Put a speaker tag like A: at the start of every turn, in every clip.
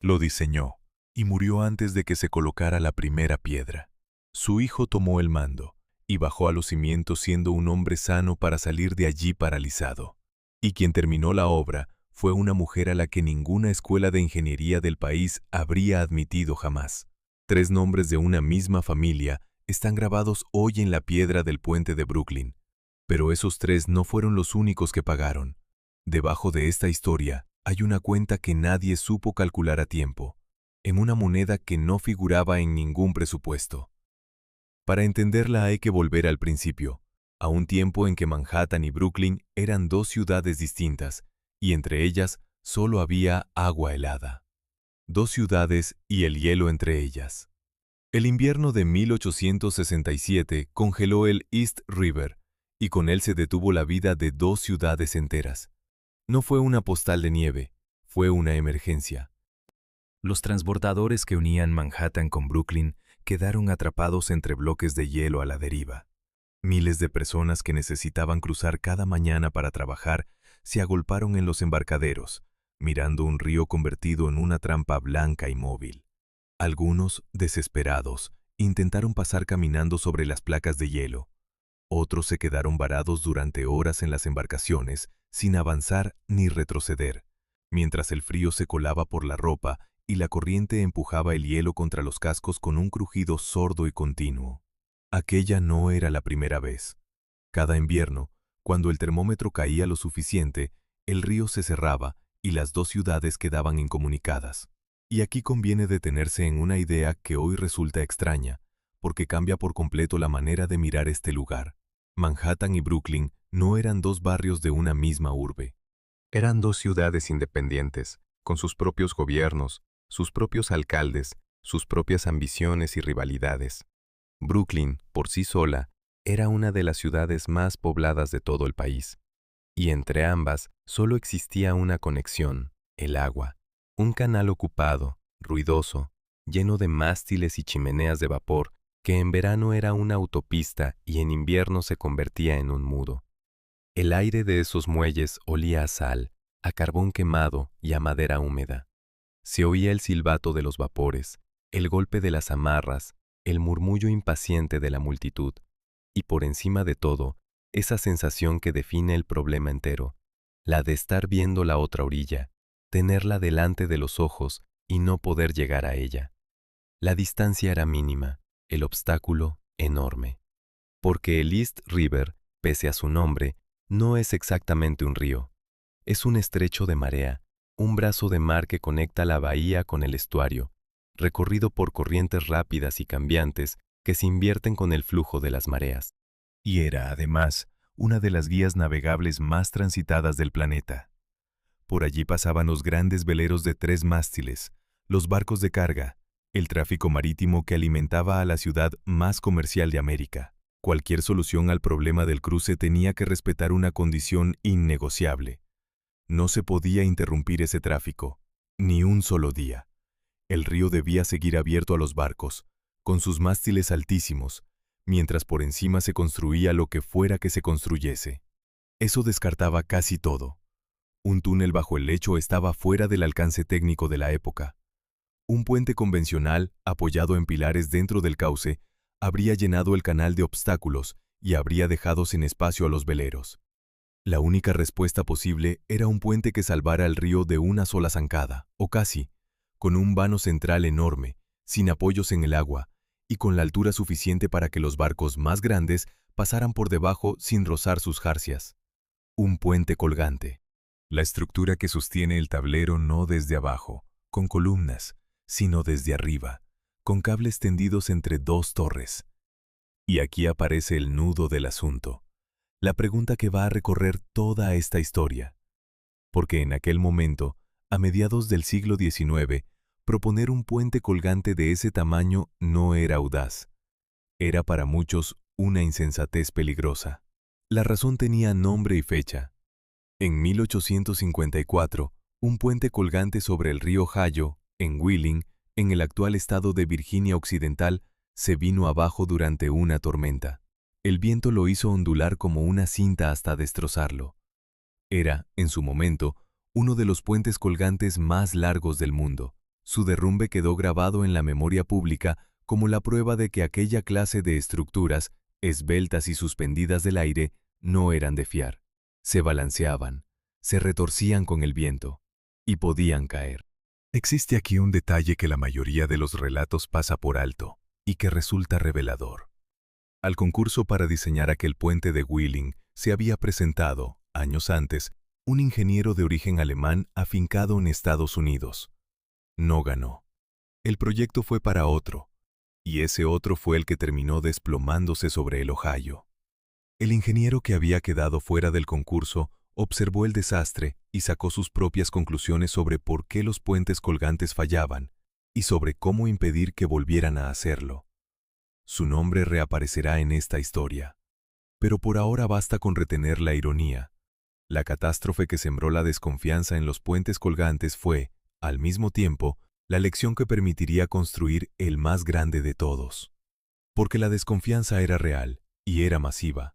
A: Lo diseñó y murió antes de que se colocara la primera piedra. Su hijo tomó el mando y bajó a los cimientos siendo un hombre sano para salir de allí paralizado. Y quien terminó la obra fue una mujer a la que ninguna escuela de ingeniería del país habría admitido jamás. 3 nombres de una misma familia están grabados hoy en la piedra del puente de Brooklyn. Pero esos 3 no fueron los únicos que pagaron. Debajo de esta historia hay una cuenta que nadie supo calcular a tiempo, en una moneda que no figuraba en ningún presupuesto. Para entenderla hay que volver al principio, a un tiempo en que Manhattan y Brooklyn eran 2 ciudades distintas, y entre ellas solo había agua helada. 2 ciudades y el hielo entre ellas. El invierno de 1867 congeló el East River, y con él se detuvo la vida de 2 ciudades enteras. No fue una postal de nieve, fue una emergencia. Los transbordadores que unían Manhattan con Brooklyn quedaron atrapados entre bloques de hielo a la deriva. Miles de personas que necesitaban cruzar cada mañana para trabajar se agolparon en los embarcaderos, mirando un río convertido en una trampa blanca y móvil. Algunos, desesperados, intentaron pasar caminando sobre las placas de hielo. Otros se quedaron varados durante horas en las embarcaciones, sin avanzar ni retroceder, mientras el frío se colaba por la ropa y la corriente empujaba el hielo contra los cascos con un crujido sordo y continuo. Aquella no era la primera vez. Cada invierno, cuando el termómetro caía lo suficiente, el río se cerraba y las 2 ciudades quedaban incomunicadas. Y aquí conviene detenerse en una idea que hoy resulta extraña, porque cambia por completo la manera de mirar este lugar. Manhattan y Brooklyn no eran 2 barrios de una misma urbe. Eran 2 ciudades independientes, con sus propios gobiernos, sus propios alcaldes, sus propias ambiciones y rivalidades. Brooklyn, por sí sola, era una de las ciudades más pobladas de todo el país. Y entre ambas solo existía una conexión, el agua. Un canal ocupado, ruidoso, lleno de mástiles y chimeneas de vapor, que en verano era una autopista y en invierno se convertía en un mudo. El aire de esos muelles olía a sal, a carbón quemado y a madera húmeda. Se oía el silbato de los vapores, el golpe de las amarras, el murmullo impaciente de la multitud, y por encima de todo, esa sensación que define el problema entero, la de estar viendo la otra orilla, tenerla delante de los ojos y no poder llegar a ella. La distancia era mínima, el obstáculo enorme. Porque el East River, pese a su nombre, no es exactamente un río. Es un estrecho de marea, un brazo de mar que conecta la bahía con el estuario, recorrido por corrientes rápidas y cambiantes que se invierten con el flujo de las mareas. Y era, además, una de las vías navegables más transitadas del planeta. Por allí pasaban los grandes veleros de 3 mástiles, los barcos de carga, el tráfico marítimo que alimentaba a la ciudad más comercial de América. Cualquier solución al problema del cruce tenía que respetar una condición innegociable. No se podía interrumpir ese tráfico, ni un solo día. El río debía seguir abierto a los barcos, con sus mástiles altísimos, mientras por encima se construía lo que fuera que se construyese. Eso descartaba casi todo. Un túnel bajo el lecho estaba fuera del alcance técnico de la época. Un puente convencional, apoyado en pilares dentro del cauce, habría llenado el canal de obstáculos y habría dejado sin espacio a los veleros. La única respuesta posible era un puente que salvara al río de una sola zancada, o casi, con un vano central enorme, sin apoyos en el agua, y con la altura suficiente para que los barcos más grandes pasaran por debajo sin rozar sus jarcias. Un puente colgante. La estructura que sostiene el tablero no desde abajo, con columnas, sino desde arriba, con cables tendidos entre 2 torres. Y aquí aparece el nudo del asunto, la pregunta que va a recorrer toda esta historia. Porque en aquel momento, a mediados del siglo XIX, proponer un puente colgante de ese tamaño no era audaz. Era para muchos una insensatez peligrosa. La razón tenía nombre y fecha. En 1854, un puente colgante sobre el río Ohio, en Wheeling, en el actual estado de Virginia Occidental, se vino abajo durante una tormenta. El viento lo hizo ondular como una cinta hasta destrozarlo. Era, en su momento, uno de los puentes colgantes más largos del mundo, Su derrumbe quedó grabado en la memoria pública como la prueba de que aquella clase de estructuras, esbeltas y suspendidas del aire, no eran de fiar. Se balanceaban, se retorcían con el viento, y podían caer. Existe aquí un detalle que la mayoría de los relatos pasa por alto, y que resulta revelador. Al concurso para diseñar aquel puente de Wheeling se había presentado, años antes, un ingeniero de origen alemán afincado en Estados Unidos. No ganó. El proyecto fue para otro, y ese otro fue el que terminó desplomándose sobre el Ohio. El ingeniero que había quedado fuera del concurso observó el desastre y sacó sus propias conclusiones sobre por qué los puentes colgantes fallaban y sobre cómo impedir que volvieran a hacerlo. Su nombre reaparecerá en esta historia. Pero por ahora basta con retener la ironía. La catástrofe que sembró la desconfianza en los puentes colgantes fue, al mismo tiempo, la lección que permitiría construir el más grande de todos. Porque la desconfianza era real y era masiva.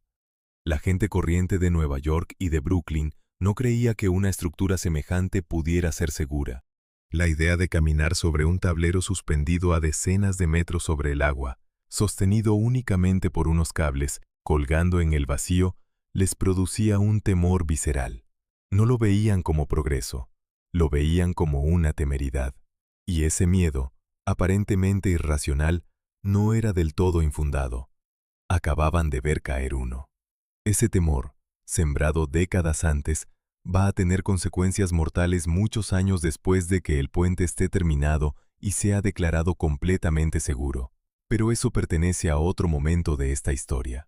A: La gente corriente de Nueva York y de Brooklyn no creía que una estructura semejante pudiera ser segura. La idea de caminar sobre un tablero suspendido a decenas de metros sobre el agua, sostenido únicamente por unos cables, colgando en el vacío, les producía un temor visceral. No lo veían como progreso, lo veían como una temeridad. Y ese miedo, aparentemente irracional, no era del todo infundado. Acababan de ver caer uno. Ese temor, sembrado décadas antes, va a tener consecuencias mortales muchos años después de que el puente esté terminado y sea declarado completamente seguro. Pero eso pertenece a otro momento de esta historia.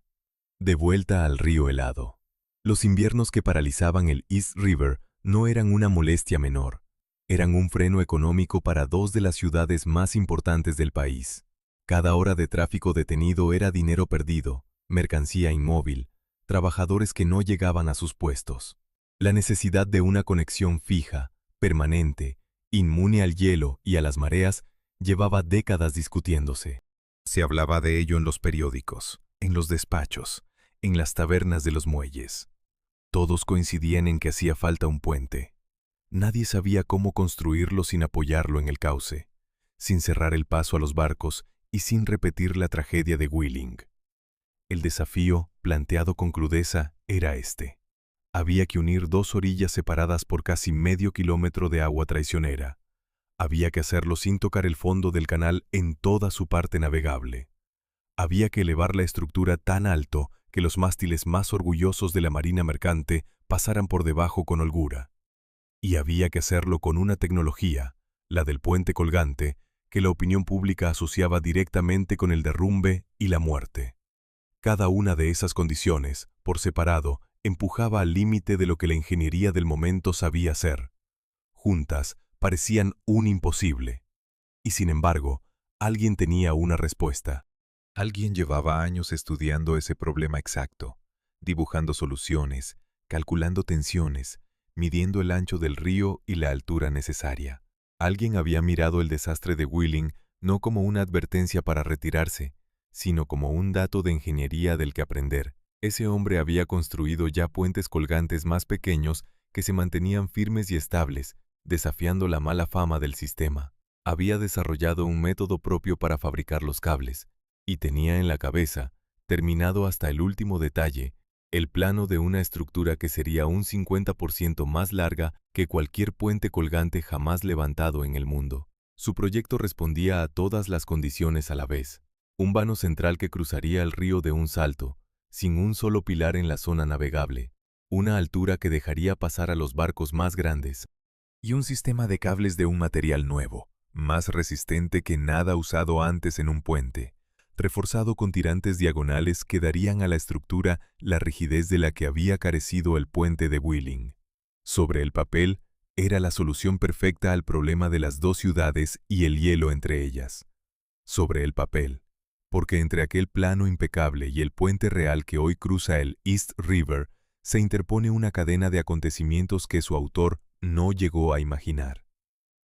A: De vuelta al río helado. Los inviernos que paralizaban el East River no eran una molestia menor. Eran un freno económico para dos de las ciudades más importantes del país. Cada hora de tráfico detenido era dinero perdido, mercancía inmóvil, trabajadores que no llegaban a sus puestos. La necesidad de una conexión fija, permanente, inmune al hielo y a las mareas, llevaba décadas discutiéndose. Se hablaba de ello en los periódicos, en los despachos, en las tabernas de los muelles. Todos coincidían en que hacía falta un puente. Nadie sabía cómo construirlo sin apoyarlo en el cauce, sin cerrar el paso a los barcos y sin repetir la tragedia de Wheeling. El desafío, planteado con crudeza, era este. Había que unir dos orillas separadas por casi medio kilómetro de agua traicionera. Había que hacerlo sin tocar el fondo del canal en toda su parte navegable. Había que elevar la estructura tan alto que los mástiles más orgullosos de la marina mercante pasaran por debajo con holgura. Y había que hacerlo con una tecnología, la del puente colgante, que la opinión pública asociaba directamente con el derrumbe y la muerte. Cada una de esas condiciones, por separado, empujaba al límite de lo que la ingeniería del momento sabía hacer. Juntas, parecían un imposible. Y sin embargo, alguien tenía una respuesta. Alguien llevaba años estudiando ese problema exacto, dibujando soluciones, calculando tensiones, midiendo el ancho del río y la altura necesaria. Alguien había mirado el desastre de Wheeling no como una advertencia para retirarse, sino como un dato de ingeniería del que aprender. Ese hombre había construido ya puentes colgantes más pequeños que se mantenían firmes y estables, desafiando la mala fama del sistema. Había desarrollado un método propio para fabricar los cables, y tenía en la cabeza, terminado hasta el último detalle, el plano de una estructura que sería un 50% más larga que cualquier puente colgante jamás levantado en el mundo. Su proyecto respondía a todas las condiciones a la vez. Un vano central que cruzaría el río de un salto, sin un solo pilar en la zona navegable, una altura que dejaría pasar a los barcos más grandes, y un sistema de cables de un material nuevo, más resistente que nada usado antes en un puente, reforzado con tirantes diagonales que darían a la estructura la rigidez de la que había carecido el puente de Wheeling. Sobre el papel, era la solución perfecta al problema de las dos ciudades y el hielo entre ellas. Sobre el papel, porque entre aquel plano impecable y el puente real que hoy cruza el East River, se interpone una cadena de acontecimientos que su autor no llegó a imaginar.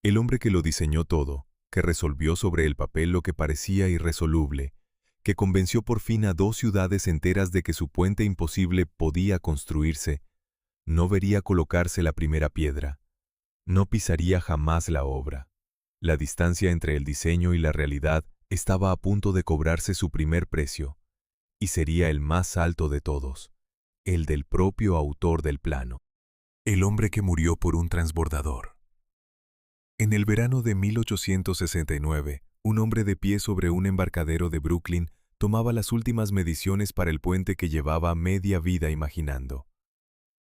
A: El hombre que lo diseñó todo, que resolvió sobre el papel lo que parecía irresoluble, que convenció por fin a dos ciudades enteras de que su puente imposible podía construirse, no vería colocarse la primera piedra, no pisaría jamás la obra. La distancia entre el diseño y la realidad estaba a punto de cobrarse su primer precio, y sería el más alto de todos, el del propio autor del plano. El hombre que murió por un transbordador. En el verano de 1869, un hombre de pie sobre un embarcadero de Brooklyn tomaba las últimas mediciones para el puente que llevaba media vida imaginando.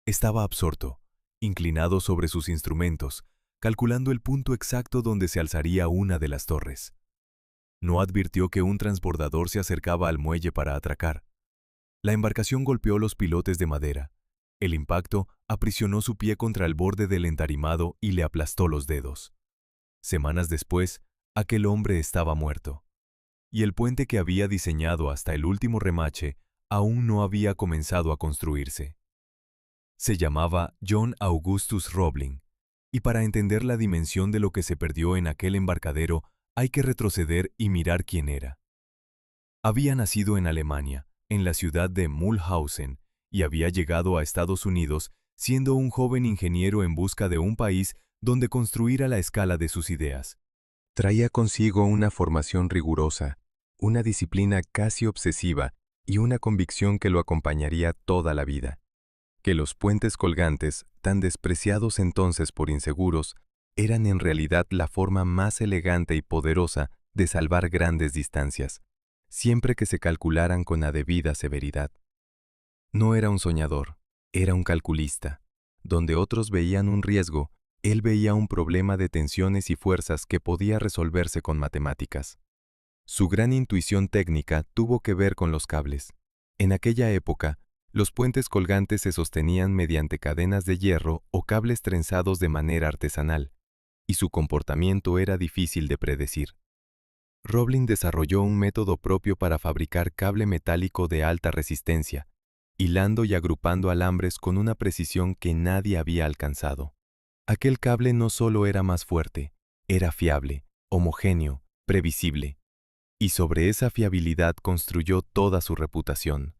A: Estaba absorto, inclinado sobre sus instrumentos, calculando el punto exacto donde se alzaría una de las torres. No advirtió que un transbordador se acercaba al muelle para atracar. La embarcación golpeó los pilotes de madera. El impacto aprisionó su pie contra el borde del entarimado y le aplastó los dedos. Semanas después, aquel hombre estaba muerto. Y el puente que había diseñado hasta el último remache aún no había comenzado a construirse. Se llamaba John Augustus Roebling, y para entender la dimensión de lo que se perdió en aquel embarcadero hay que retroceder y mirar quién era. Había nacido en Alemania, en la ciudad de Mühlhausen, y había llegado a Estados Unidos siendo un joven ingeniero en busca de un país donde construir a la escala de sus ideas. Traía consigo una formación rigurosa, una disciplina casi obsesiva y una convicción que lo acompañaría toda la vida. Que los puentes colgantes, tan despreciados entonces por inseguros, eran en realidad la forma más elegante y poderosa de salvar grandes distancias, siempre que se calcularan con la debida severidad. No era un soñador, era un calculista. Donde otros veían un riesgo, él veía un problema de tensiones y fuerzas que podía resolverse con matemáticas. Su gran intuición técnica tuvo que ver con los cables. En aquella época, los puentes colgantes se sostenían mediante cadenas de hierro o cables trenzados de manera artesanal, y su comportamiento era difícil de predecir. Roebling desarrolló un método propio para fabricar cable metálico de alta resistencia, hilando y agrupando alambres con una precisión que nadie había alcanzado. Aquel cable no solo era más fuerte, era fiable, homogéneo, previsible, y sobre esa fiabilidad construyó toda su reputación.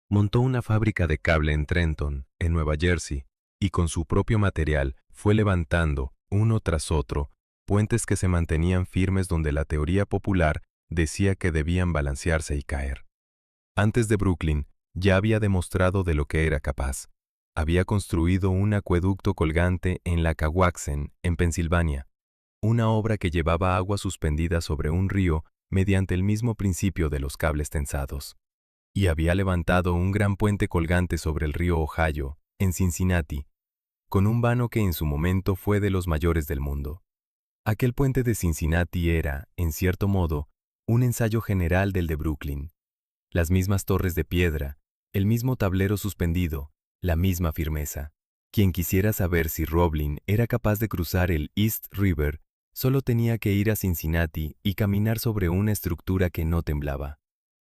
A: Montó una fábrica de cable en Trenton, en Nueva Jersey, y con su propio material fue levantando, uno tras otro, puentes que se mantenían firmes donde la teoría popular decía que debían balancearse y caer. Antes de Brooklyn, ya había demostrado de lo que era capaz. Había construido un acueducto colgante en Lackawaxen, en Pensilvania, una obra que llevaba agua suspendida sobre un río mediante el mismo principio de los cables tensados. Y había levantado un gran puente colgante sobre el río Ohio, en Cincinnati, con un vano que en su momento fue de los mayores del mundo. Aquel puente de Cincinnati era, en cierto modo, un ensayo general del de Brooklyn. Las mismas torres de piedra, el mismo tablero suspendido, la misma firmeza. Quien quisiera saber si Roebling era capaz de cruzar el East River, solo tenía que ir a Cincinnati y caminar sobre una estructura que no temblaba.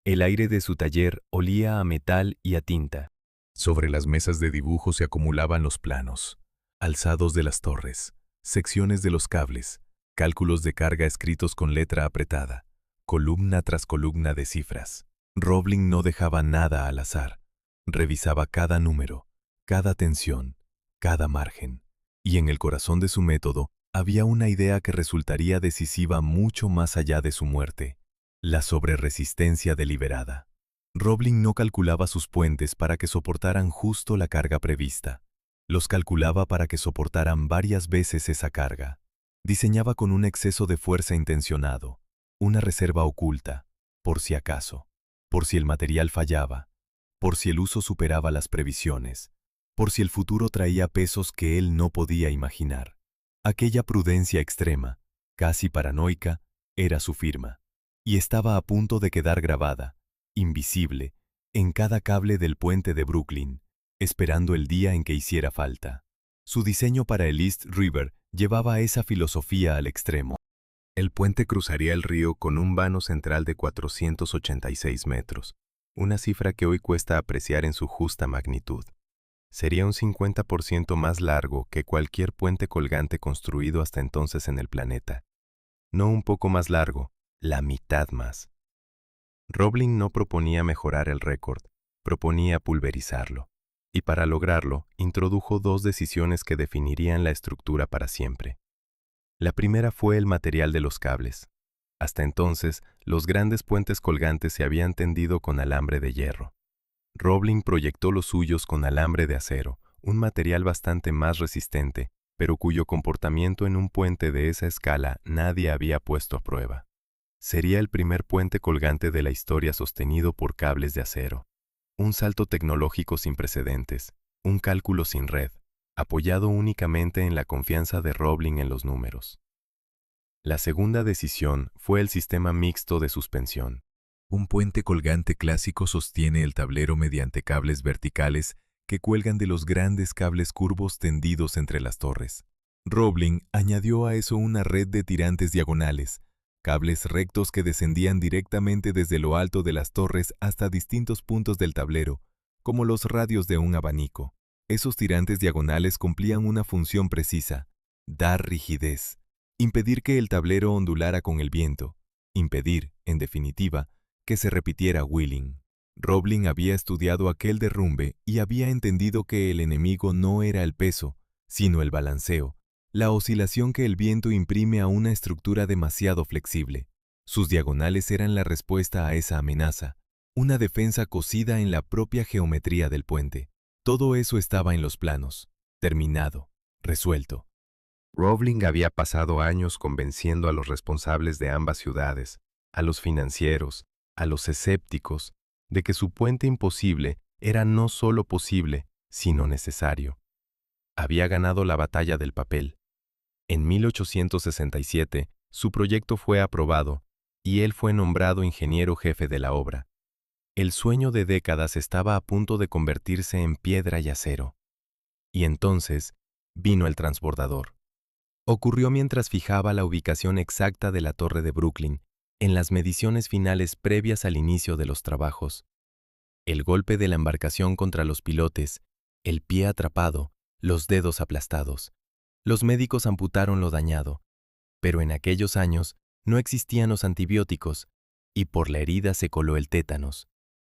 A: El aire de su taller olía a metal y a tinta. Sobre las mesas de dibujo se acumulaban los planos, alzados de las torres, secciones de los cables, cálculos de carga escritos con letra apretada, columna tras columna de cifras. Roebling no dejaba nada al azar. Revisaba cada número, cada tensión, cada margen. Y en el corazón de su método había una idea que resultaría decisiva mucho más allá de su muerte: la sobreresistencia deliberada. Roebling no calculaba sus puentes para que soportaran justo la carga prevista. Los calculaba para que soportaran varias veces esa carga. Diseñaba con un exceso de fuerza intencionado, una reserva oculta, por si acaso, por si el material fallaba, por si el uso superaba las previsiones, por si el futuro traía pesos que él no podía imaginar. Aquella prudencia extrema, casi paranoica, era su firma, y estaba a punto de quedar grabada, invisible, en cada cable del puente de Brooklyn, esperando el día en que hiciera falta. Su diseño para el East River llevaba esa filosofía al extremo. El puente cruzaría el río con un vano central de 486 metros, una cifra que hoy cuesta apreciar en su justa magnitud. Sería un 50% más largo que cualquier puente colgante construido hasta entonces en el planeta. No un poco más largo, la mitad más. Roebling no proponía mejorar el récord, proponía pulverizarlo. Y para lograrlo, introdujo dos decisiones que definirían la estructura para siempre. La primera fue el material de los cables. Hasta entonces, los grandes puentes colgantes se habían tendido con alambre de hierro. Roebling proyectó los suyos con alambre de acero, un material bastante más resistente, pero cuyo comportamiento en un puente de esa escala nadie había puesto a prueba. Sería el primer puente colgante de la historia sostenido por cables de acero. Un salto tecnológico sin precedentes, un cálculo sin red, apoyado únicamente en la confianza de Roebling en los números. La segunda decisión fue el sistema mixto de suspensión. Un puente colgante clásico sostiene el tablero mediante cables verticales que cuelgan de los grandes cables curvos tendidos entre las torres. Roebling añadió a eso una red de tirantes diagonales, cables rectos que descendían directamente desde lo alto de las torres hasta distintos puntos del tablero, como los radios de un abanico. Esos tirantes diagonales cumplían una función precisa: dar rigidez, impedir que el tablero ondulara con el viento, impedir, en definitiva, que se repitiera Wheeling. Roebling había estudiado aquel derrumbe y había entendido que el enemigo no era el peso, sino el balanceo, la oscilación que el viento imprime a una estructura demasiado flexible. Sus diagonales eran la respuesta a esa amenaza, una defensa cosida en la propia geometría del puente. Todo eso estaba en los planos, terminado, resuelto. Roebling había pasado años convenciendo a los responsables de ambas ciudades, a los financieros, a los escépticos, de que su puente imposible era no solo posible, sino necesario. Había ganado la batalla del papel. En 1867, su proyecto fue aprobado y él fue nombrado ingeniero jefe de la obra. El sueño de décadas estaba a punto de convertirse en piedra y acero. Y entonces vino el transbordador. Ocurrió mientras fijaba la ubicación exacta de la torre de Brooklyn en las mediciones finales previas al inicio de los trabajos. El golpe de la embarcación contra los pilotes, el pie atrapado, los dedos aplastados. Los médicos amputaron lo dañado, pero en aquellos años no existían los antibióticos y por la herida se coló el tétanos.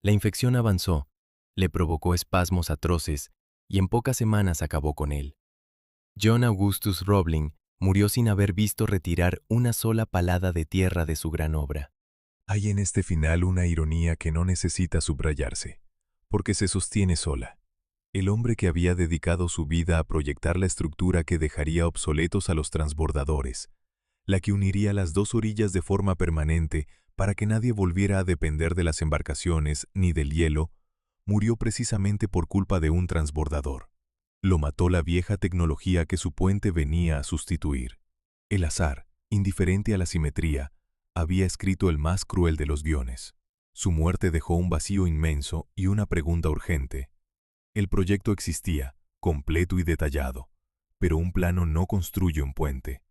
A: La infección avanzó, le provocó espasmos atroces y en pocas semanas acabó con él. John Augustus Roebling murió sin haber visto retirar una sola palada de tierra de su gran obra. Hay en este final una ironía que no necesita subrayarse, porque se sostiene sola. El hombre que había dedicado su vida a proyectar la estructura que dejaría obsoletos a los transbordadores, la que uniría las dos orillas de forma permanente para que nadie volviera a depender de las embarcaciones ni del hielo, murió precisamente por culpa de un transbordador. Lo mató la vieja tecnología que su puente venía a sustituir. El azar, indiferente a la simetría, había escrito el más cruel de los guiones. Su muerte dejó un vacío inmenso y una pregunta urgente. El proyecto existía, completo y detallado, pero un plano no construye un puente.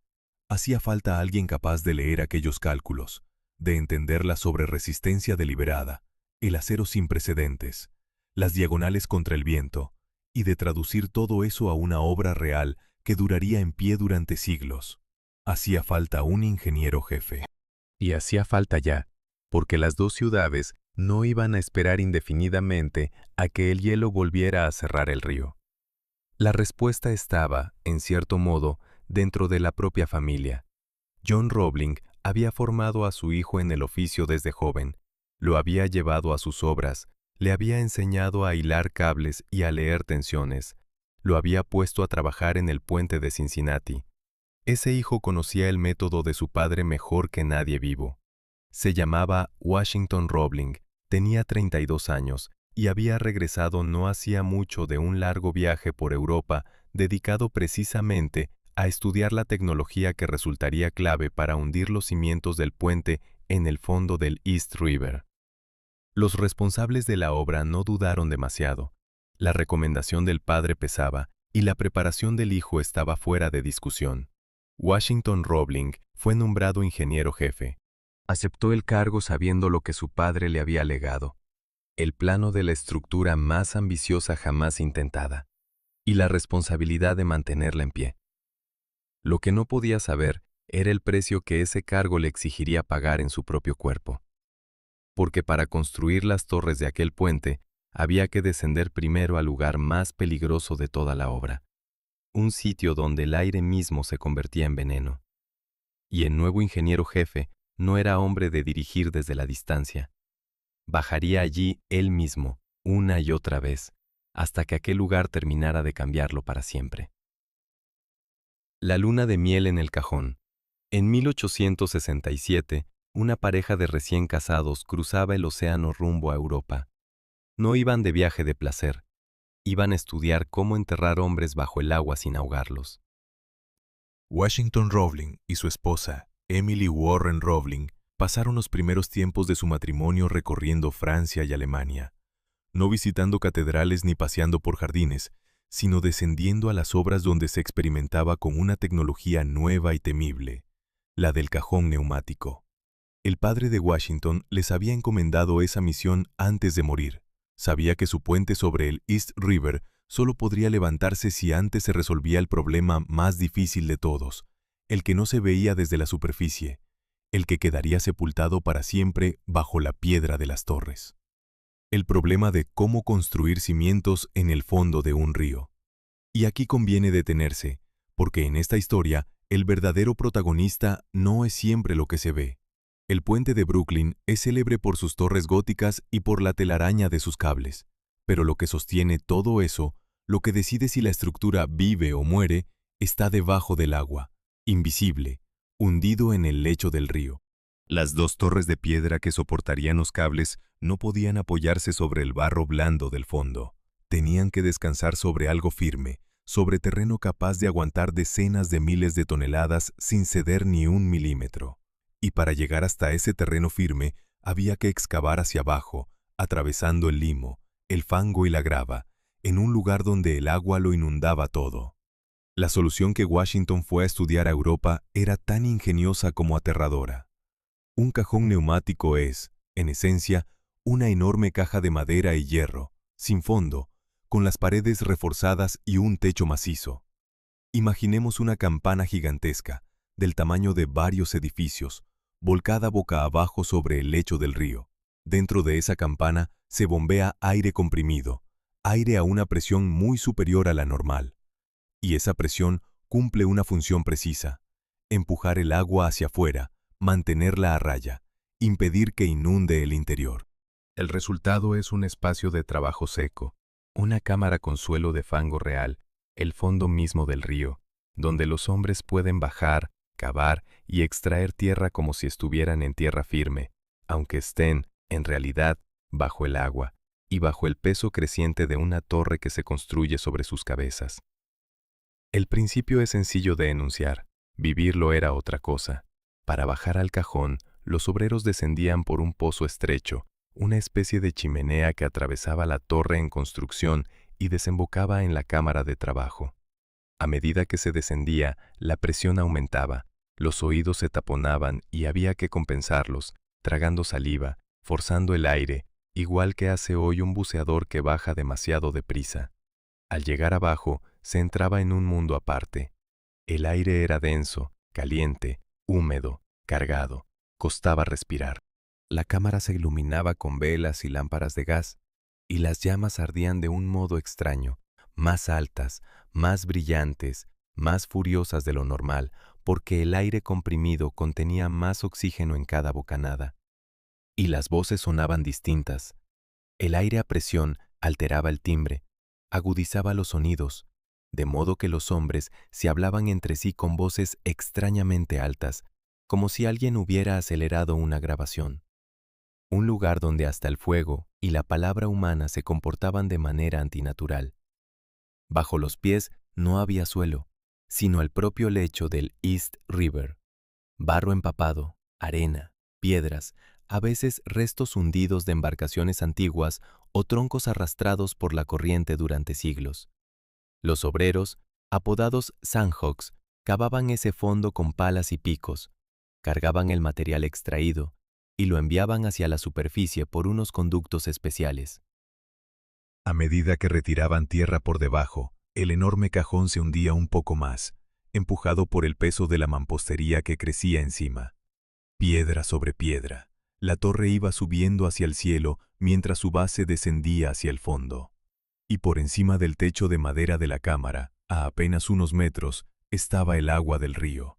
A: Hacía falta alguien capaz de leer aquellos cálculos, de entender la sobreresistencia deliberada, el acero sin precedentes, las diagonales contra el viento, y de traducir todo eso a una obra real que duraría en pie durante siglos. Hacía falta un ingeniero jefe. Y hacía falta ya, porque las dos ciudades no iban a esperar indefinidamente a que el hielo volviera a cerrar el río. La respuesta estaba, en cierto modo, dentro de la propia familia. John Roebling había formado a su hijo en el oficio desde joven, lo había llevado a sus obras, le había enseñado a hilar cables y a leer tensiones, lo había puesto a trabajar en el puente de Cincinnati. Ese hijo conocía el método de su padre mejor que nadie vivo. Se llamaba Washington Roebling, tenía 32 años y había regresado no hacía mucho de un largo viaje por Europa dedicado precisamente a estudiar la tecnología que resultaría clave para hundir los cimientos del puente en el fondo del East River. Los responsables de la obra no dudaron demasiado. La recomendación del padre pesaba y la preparación del hijo estaba fuera de discusión. Washington Roebling fue nombrado ingeniero jefe. Aceptó el cargo sabiendo lo que su padre le había legado, el plano de la estructura más ambiciosa jamás intentada, y la responsabilidad de mantenerla en pie. Lo que no podía saber era el precio que ese cargo le exigiría pagar en su propio cuerpo. Porque para construir las torres de aquel puente había que descender primero al lugar más peligroso de toda la obra, un sitio donde el aire mismo se convertía en veneno.
B: y el nuevo ingeniero jefe no era hombre de dirigir desde la distancia. Bajaría allí él mismo, una y otra vez, hasta que aquel lugar terminara de cambiarlo para siempre. La luna de miel en el cajón. En 1867, una pareja de recién casados cruzaba el océano rumbo a Europa. No iban de viaje de placer, iban a estudiar cómo enterrar hombres bajo el agua sin ahogarlos.
A: Washington Roebling y su esposa, Emily Warren Roebling, pasaron los primeros tiempos de su matrimonio recorriendo Francia y Alemania, no visitando catedrales ni paseando por jardines, sino descendiendo a las obras donde se experimentaba con una tecnología nueva y temible, la del cajón neumático. El padre de Washington les había encomendado esa misión antes de morir. Sabía que su puente sobre el East River solo podría levantarse si antes se resolvía el problema más difícil de todos, el que no se veía desde la superficie, el que quedaría sepultado para siempre bajo la piedra de las torres. El problema de cómo construir cimientos en el fondo de un río. Y aquí conviene detenerse, porque en esta historia el verdadero protagonista no es siempre lo que se ve. El puente de Brooklyn es célebre por sus torres góticas y por la telaraña de sus cables, pero lo que sostiene todo eso, lo que decide si la estructura vive o muere, está debajo del agua, invisible, hundido en el lecho del río. Las dos torres de piedra que soportarían los cables no podían apoyarse sobre el barro blando del fondo. Tenían que descansar sobre algo firme, sobre terreno capaz de aguantar decenas de miles de toneladas sin ceder ni un milímetro. Y para llegar hasta ese terreno firme, había que excavar hacia abajo, atravesando el limo, el fango y la grava, en un lugar donde el agua lo inundaba todo. La solución que Washington fue a estudiar a Europa era tan ingeniosa como aterradora. Un cajón neumático es, en esencia, una enorme caja de madera y hierro, sin fondo, con las paredes reforzadas y un techo macizo. Imaginemos una campana gigantesca, del tamaño de varios edificios, volcada boca abajo sobre el lecho del río. Dentro de esa campana se bombea aire comprimido, aire a una presión muy superior a la normal. Y esa presión cumple una función precisa: empujar el agua hacia afuera, mantenerla a raya, impedir que inunde el interior. El resultado es un espacio de trabajo seco, una cámara con suelo de fango real, el fondo mismo del río, donde los hombres pueden bajar, cavar y extraer tierra como si estuvieran en tierra firme, aunque estén, en realidad, bajo el agua y bajo el peso creciente de una torre que se construye sobre sus cabezas. El principio es sencillo de enunciar, vivirlo era otra cosa. Para bajar al cajón, los obreros descendían por un pozo estrecho, una especie de chimenea que atravesaba la torre en construcción y desembocaba en la cámara de trabajo. A medida que se descendía, la presión aumentaba, los oídos se taponaban y había que compensarlos, tragando saliva, forzando el aire, igual que hace hoy un buceador que baja demasiado deprisa. Al llegar abajo, se entraba en un mundo aparte. El aire era denso, caliente, húmedo, cargado. Costaba respirar. La cámara se iluminaba con velas y lámparas de gas, y las llamas ardían de un modo extraño, más altas, más brillantes, más furiosas de lo normal, porque el aire comprimido contenía más oxígeno en cada bocanada. Y las voces sonaban distintas. El aire a presión alteraba el timbre, agudizaba los sonidos, de modo que los hombres se hablaban entre sí con voces extrañamente altas, como si alguien hubiera acelerado una grabación. Un lugar donde hasta el fuego y la palabra humana se comportaban de manera antinatural. Bajo los pies no había suelo, sino el propio lecho del East River. Barro empapado, arena, piedras, a veces restos hundidos de embarcaciones antiguas o troncos arrastrados por la corriente durante siglos. Los obreros, apodados sandhogs, cavaban ese fondo con palas y picos, cargaban el material extraído y lo enviaban hacia la superficie por unos conductos especiales. A medida que retiraban tierra por debajo, el enorme cajón se hundía un poco más, empujado por el peso de la mampostería que crecía encima. Piedra sobre piedra, la torre iba subiendo hacia el cielo mientras su base descendía hacia el fondo. Y por encima del techo de madera de la cámara, a apenas unos metros, estaba el agua del río.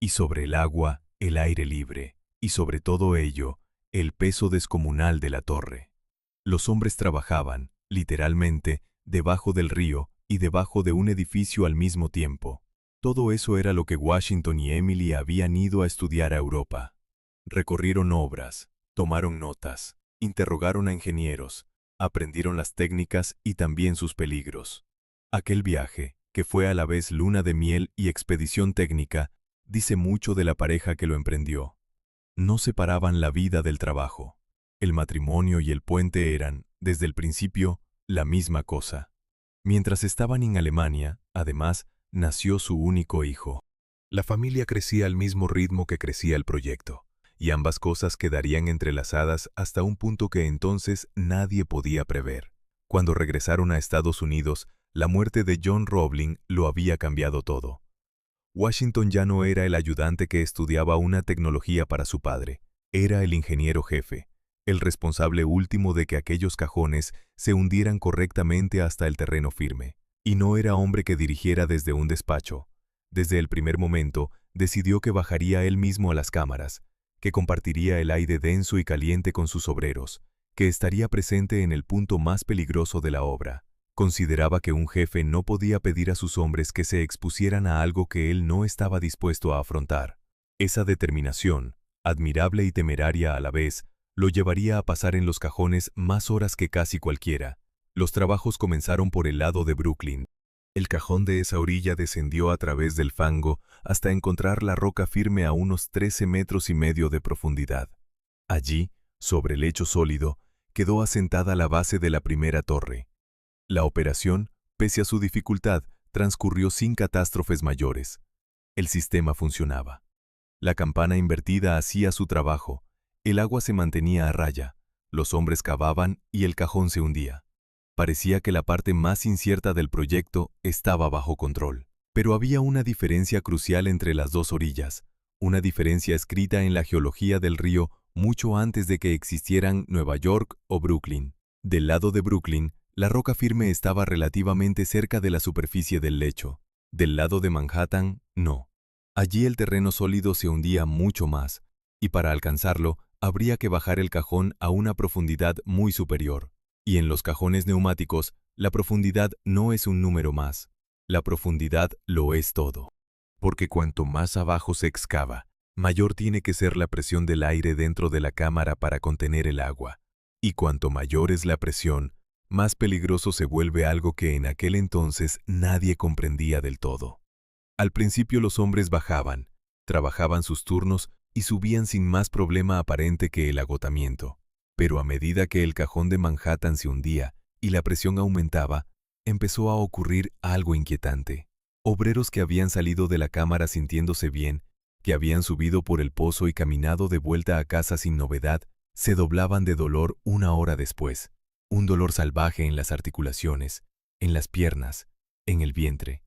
A: Y sobre el agua, el aire libre, y sobre todo ello, el peso descomunal de la torre. Los hombres trabajaban, literalmente, debajo del río y debajo de un edificio al mismo tiempo. Todo eso era lo que Washington y Emily habían ido a estudiar a Europa. Recorrieron obras, tomaron notas, interrogaron a ingenieros, aprendieron las técnicas y también sus peligros. Aquel viaje, que fue a la vez luna de miel y expedición técnica, dice mucho de la pareja que lo emprendió. No separaban la vida del trabajo. El matrimonio y el puente eran, desde el principio, la misma cosa. Mientras estaban en Alemania, además, nació su único hijo. La familia crecía al mismo ritmo que crecía el proyecto, y ambas cosas quedarían entrelazadas hasta un punto que entonces nadie podía prever. Cuando regresaron a Estados Unidos, la muerte de John Roebling lo había cambiado todo. Washington ya no era el ayudante que estudiaba una tecnología para su padre, era el ingeniero jefe, el responsable último de que aquellos cajones se hundieran correctamente hasta el terreno firme. Y no era hombre que dirigiera desde un despacho. Desde el primer momento, decidió que bajaría él mismo a las cámaras, que compartiría el aire denso y caliente con sus obreros, que estaría presente en el punto más peligroso de la obra. Consideraba que un jefe no podía pedir a sus hombres que se expusieran a algo que él no estaba dispuesto a afrontar. Esa determinación, admirable y temeraria a la vez, lo llevaría a pasar en los cajones más horas que casi cualquiera. Los trabajos comenzaron por el lado de Brooklyn. El cajón de esa orilla descendió a través del fango hasta encontrar la roca firme a unos 13,5 metros de profundidad. Allí, sobre el lecho sólido, quedó asentada la base de la primera torre. La operación, pese a su dificultad, transcurrió sin catástrofes mayores. El sistema funcionaba. La campana invertida hacía su trabajo, el agua se mantenía a raya, los hombres cavaban y el cajón se hundía. Parecía que la parte más incierta del proyecto estaba bajo control. Pero había una diferencia crucial entre las dos orillas, una diferencia escrita en la geología del río mucho antes de que existieran Nueva York o Brooklyn. Del lado de Brooklyn, la roca firme estaba relativamente cerca de la superficie del lecho. Del lado de Manhattan, no. Allí el terreno sólido se hundía mucho más, y para alcanzarlo habría que bajar el cajón a una profundidad muy superior. Y en los cajones neumáticos, la profundidad no es un número más. La profundidad lo es todo. Porque cuanto más abajo se excava, mayor tiene que ser la presión del aire dentro de la cámara para contener el agua. Y cuanto mayor es la presión, más peligroso se vuelve algo que en aquel entonces nadie comprendía del todo. Al principio los hombres bajaban, trabajaban sus turnos y subían sin más problema aparente que el agotamiento. Pero a medida que el cajón de Manhattan se hundía y la presión aumentaba, empezó a ocurrir algo inquietante. Obreros que habían salido de la cámara sintiéndose bien, que habían subido por el pozo y caminado de vuelta a casa sin novedad, se doblaban de dolor una hora después. Un dolor salvaje en las articulaciones, en las piernas, en el vientre.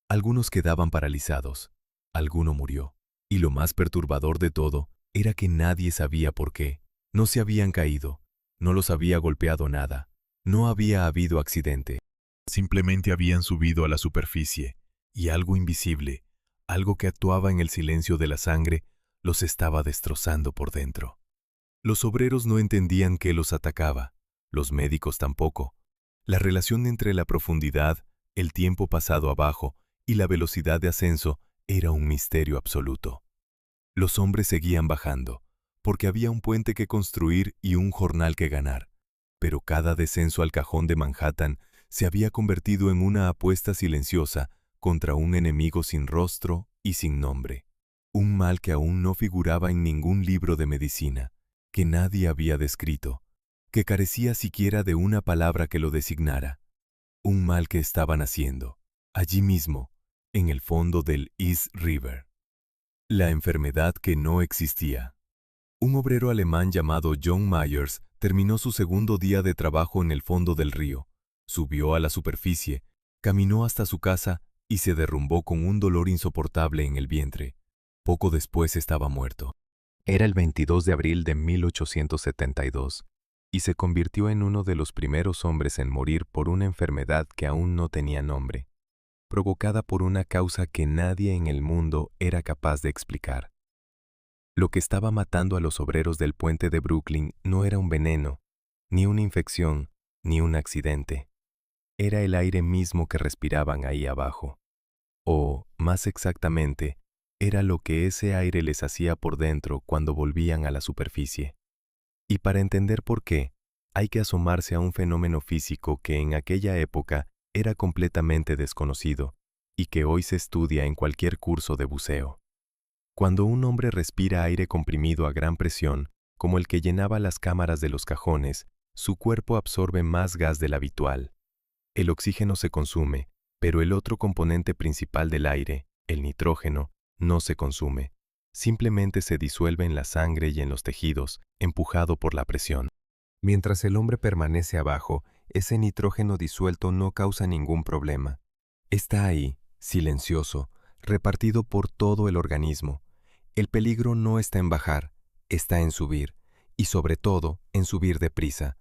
A: Algunos quedaban paralizados, alguno murió. Y lo más perturbador de todo era que nadie sabía por qué. No se habían caído, no los había golpeado nada, no había habido accidente. Simplemente habían subido a la superficie, y algo invisible, algo que actuaba en el silencio de la sangre, los estaba destrozando por dentro. Los obreros no entendían qué los atacaba, los médicos tampoco. La relación entre la profundidad, el tiempo pasado abajo y la velocidad de ascenso era un misterio absoluto. Los hombres seguían bajando, porque había un puente que construir y un jornal que ganar. Pero cada descenso al cajón de Manhattan se había convertido en una apuesta silenciosa contra un enemigo sin rostro y sin nombre. Un mal que aún no figuraba en ningún libro de medicina, que nadie había descrito, que carecía siquiera de una palabra que lo designara. Un mal que estaban haciendo, allí mismo, en el fondo del East River. La enfermedad que no existía. Un obrero alemán llamado John Myers terminó su segundo día de trabajo en el fondo del río, subió a la superficie, caminó hasta su casa y se derrumbó con un dolor insoportable en el vientre. Poco después estaba muerto. Era el 22 de abril de 1872 y se convirtió en uno de los primeros hombres en morir por una enfermedad que aún no tenía nombre. provocada por una causa que nadie en el mundo era capaz de explicar. Lo que estaba matando a los obreros del puente de Brooklyn no era un veneno, ni una infección, ni un accidente. Era el aire mismo que respiraban ahí abajo. O, más exactamente, era lo que ese aire les hacía por dentro cuando volvían a la superficie. Y para entender por qué, hay que asomarse a un fenómeno físico que en aquella época era completamente desconocido y que hoy se estudia en cualquier curso de buceo. Cuando un hombre respira aire comprimido a gran presión, como el que llenaba las cámaras de los cajones, su cuerpo absorbe más gas del habitual. El oxígeno se consume, pero el otro componente principal del aire, el nitrógeno, no se consume. Simplemente se disuelve en la sangre y en los tejidos, empujado por la presión. Mientras el hombre permanece abajo, ese nitrógeno disuelto no causa ningún problema. Está ahí, silencioso, repartido por todo el organismo. El peligro no está en bajar, está en subir, y sobre todo en subir deprisa.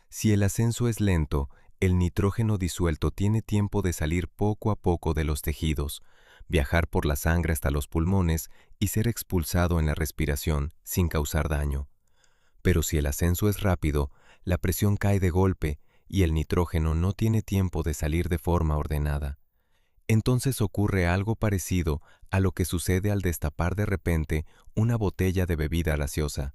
A: Si el ascenso es lento, el nitrógeno disuelto tiene tiempo de salir poco a poco de los tejidos, viajar por la sangre hasta los pulmones y ser expulsado en la respiración sin causar daño. Pero si el ascenso es rápido, la presión cae de golpe y el nitrógeno no tiene tiempo de salir de forma ordenada. Entonces ocurre algo parecido a lo que sucede al destapar de repente una botella de bebida gaseosa.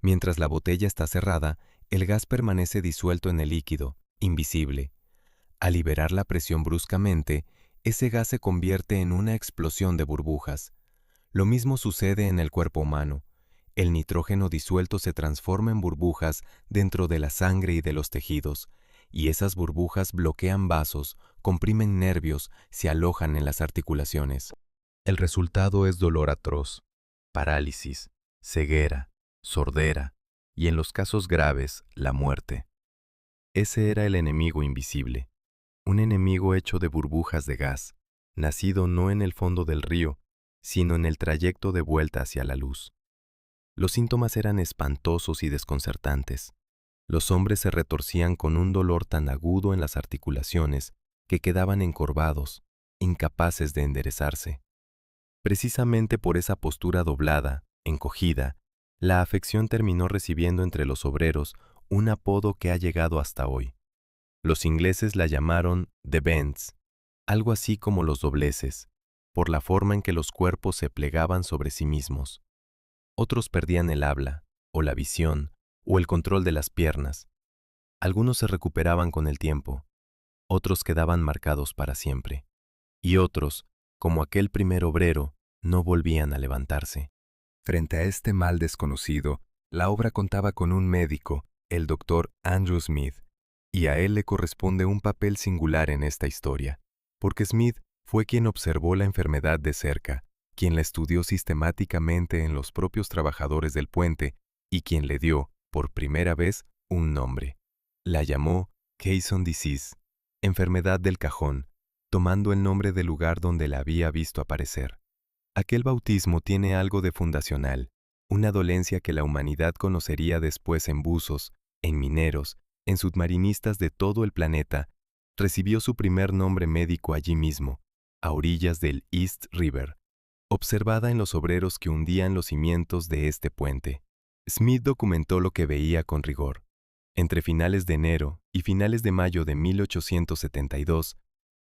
A: Mientras la botella está cerrada, el gas permanece disuelto en el líquido, invisible. Al liberar la presión bruscamente, ese gas se convierte en una explosión de burbujas. Lo mismo sucede en el cuerpo humano. El nitrógeno disuelto se transforma en burbujas dentro de la sangre y de los tejidos, y esas burbujas bloquean vasos, comprimen nervios, se alojan en las articulaciones. El resultado es dolor atroz, parálisis, ceguera, sordera, y en los casos graves, la muerte. Ese era el enemigo invisible, un enemigo hecho de burbujas de gas, nacido no en el fondo del río, sino en el trayecto de vuelta hacia la luz. Los síntomas eran espantosos y desconcertantes. Los hombres se retorcían con un dolor tan agudo en las articulaciones que quedaban encorvados, incapaces de enderezarse. Precisamente por esa postura doblada, encogida, la afección terminó recibiendo entre los obreros un apodo que ha llegado hasta hoy. Los ingleses la llamaron the bends, algo así como los dobleces, por la forma en que los cuerpos se plegaban sobre sí mismos. Otros perdían el habla, o la visión, o el control de las piernas. Algunos se recuperaban con el tiempo, otros quedaban marcados para siempre, y otros, como aquel primer obrero, no volvían a levantarse. Frente a este mal desconocido, la obra contaba con un médico, el doctor Andrew Smith, y a él le corresponde un papel singular en esta historia, porque Smith fue quien observó la enfermedad de cerca, quien la estudió sistemáticamente en los propios trabajadores del puente y quien le dio, por primera vez, un nombre. La llamó Caisson Disease, enfermedad del cajón, tomando el nombre del lugar donde la había visto aparecer. Aquel bautismo tiene algo de fundacional, una dolencia que la humanidad conocería después en buzos, en mineros, en submarinistas de todo el planeta. Recibió su primer nombre médico allí mismo, a orillas del East River, observada en los obreros que hundían los cimientos de este puente. Smith documentó lo que veía con rigor. Entre finales de enero y finales de mayo de 1872,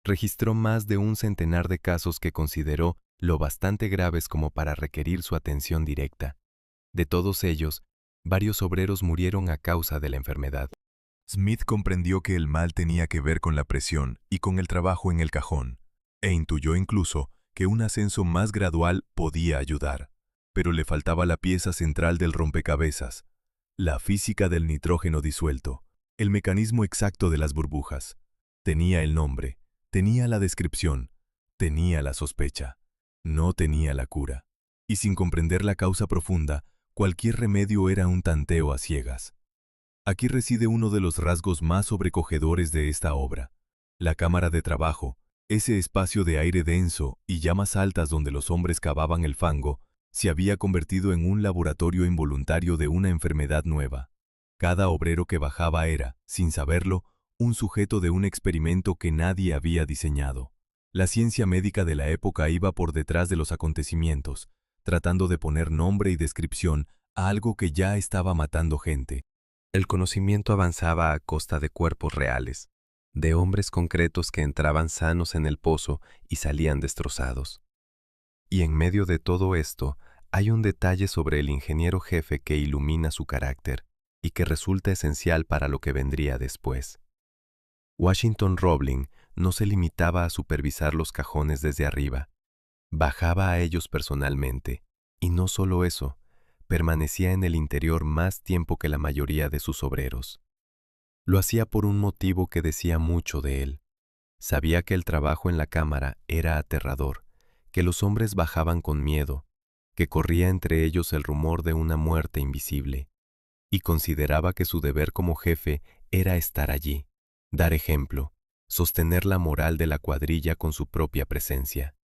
A: registró más de un centenar de casos que consideró lo bastante graves como para requerir su atención directa. De todos ellos, varios obreros murieron a causa de la enfermedad. Smith comprendió que el mal tenía que ver con la presión y con el trabajo en el cajón, e intuyó incluso que un ascenso más gradual podía ayudar. Pero le faltaba la pieza central del rompecabezas, la física del nitrógeno disuelto, el mecanismo exacto de las burbujas. Tenía el nombre, tenía la descripción, tenía la sospecha, no tenía la cura. Y sin comprender la causa profunda, cualquier remedio era un tanteo a ciegas. Aquí reside uno de los rasgos más sobrecogedores de esta obra. La cámara de trabajo, ese espacio de aire denso y llamas altas donde los hombres cavaban el fango, se había convertido en un laboratorio involuntario de una enfermedad nueva. Cada obrero que bajaba era, sin saberlo, un sujeto de un experimento que nadie había diseñado. La ciencia médica de la época iba por detrás de los acontecimientos, tratando de poner nombre y descripción a algo que ya estaba matando gente.
B: El conocimiento avanzaba a costa de cuerpos reales, de hombres concretos que entraban sanos en el pozo y salían destrozados. Y en medio de todo esto, hay un detalle sobre el ingeniero jefe que ilumina su carácter y que resulta esencial para lo que vendría después. Washington Roebling no se limitaba a supervisar los cajones desde arriba, bajaba a ellos personalmente, y no solo eso, permanecía en el interior más tiempo que la mayoría de sus obreros. Lo hacía por un motivo que decía mucho de él. Sabía que el trabajo en la cámara era aterrador, que los hombres bajaban con miedo, que corría entre ellos el rumor de una muerte invisible, y consideraba que su deber como jefe era estar allí, dar ejemplo, sostener la moral de la cuadrilla con su propia presencia.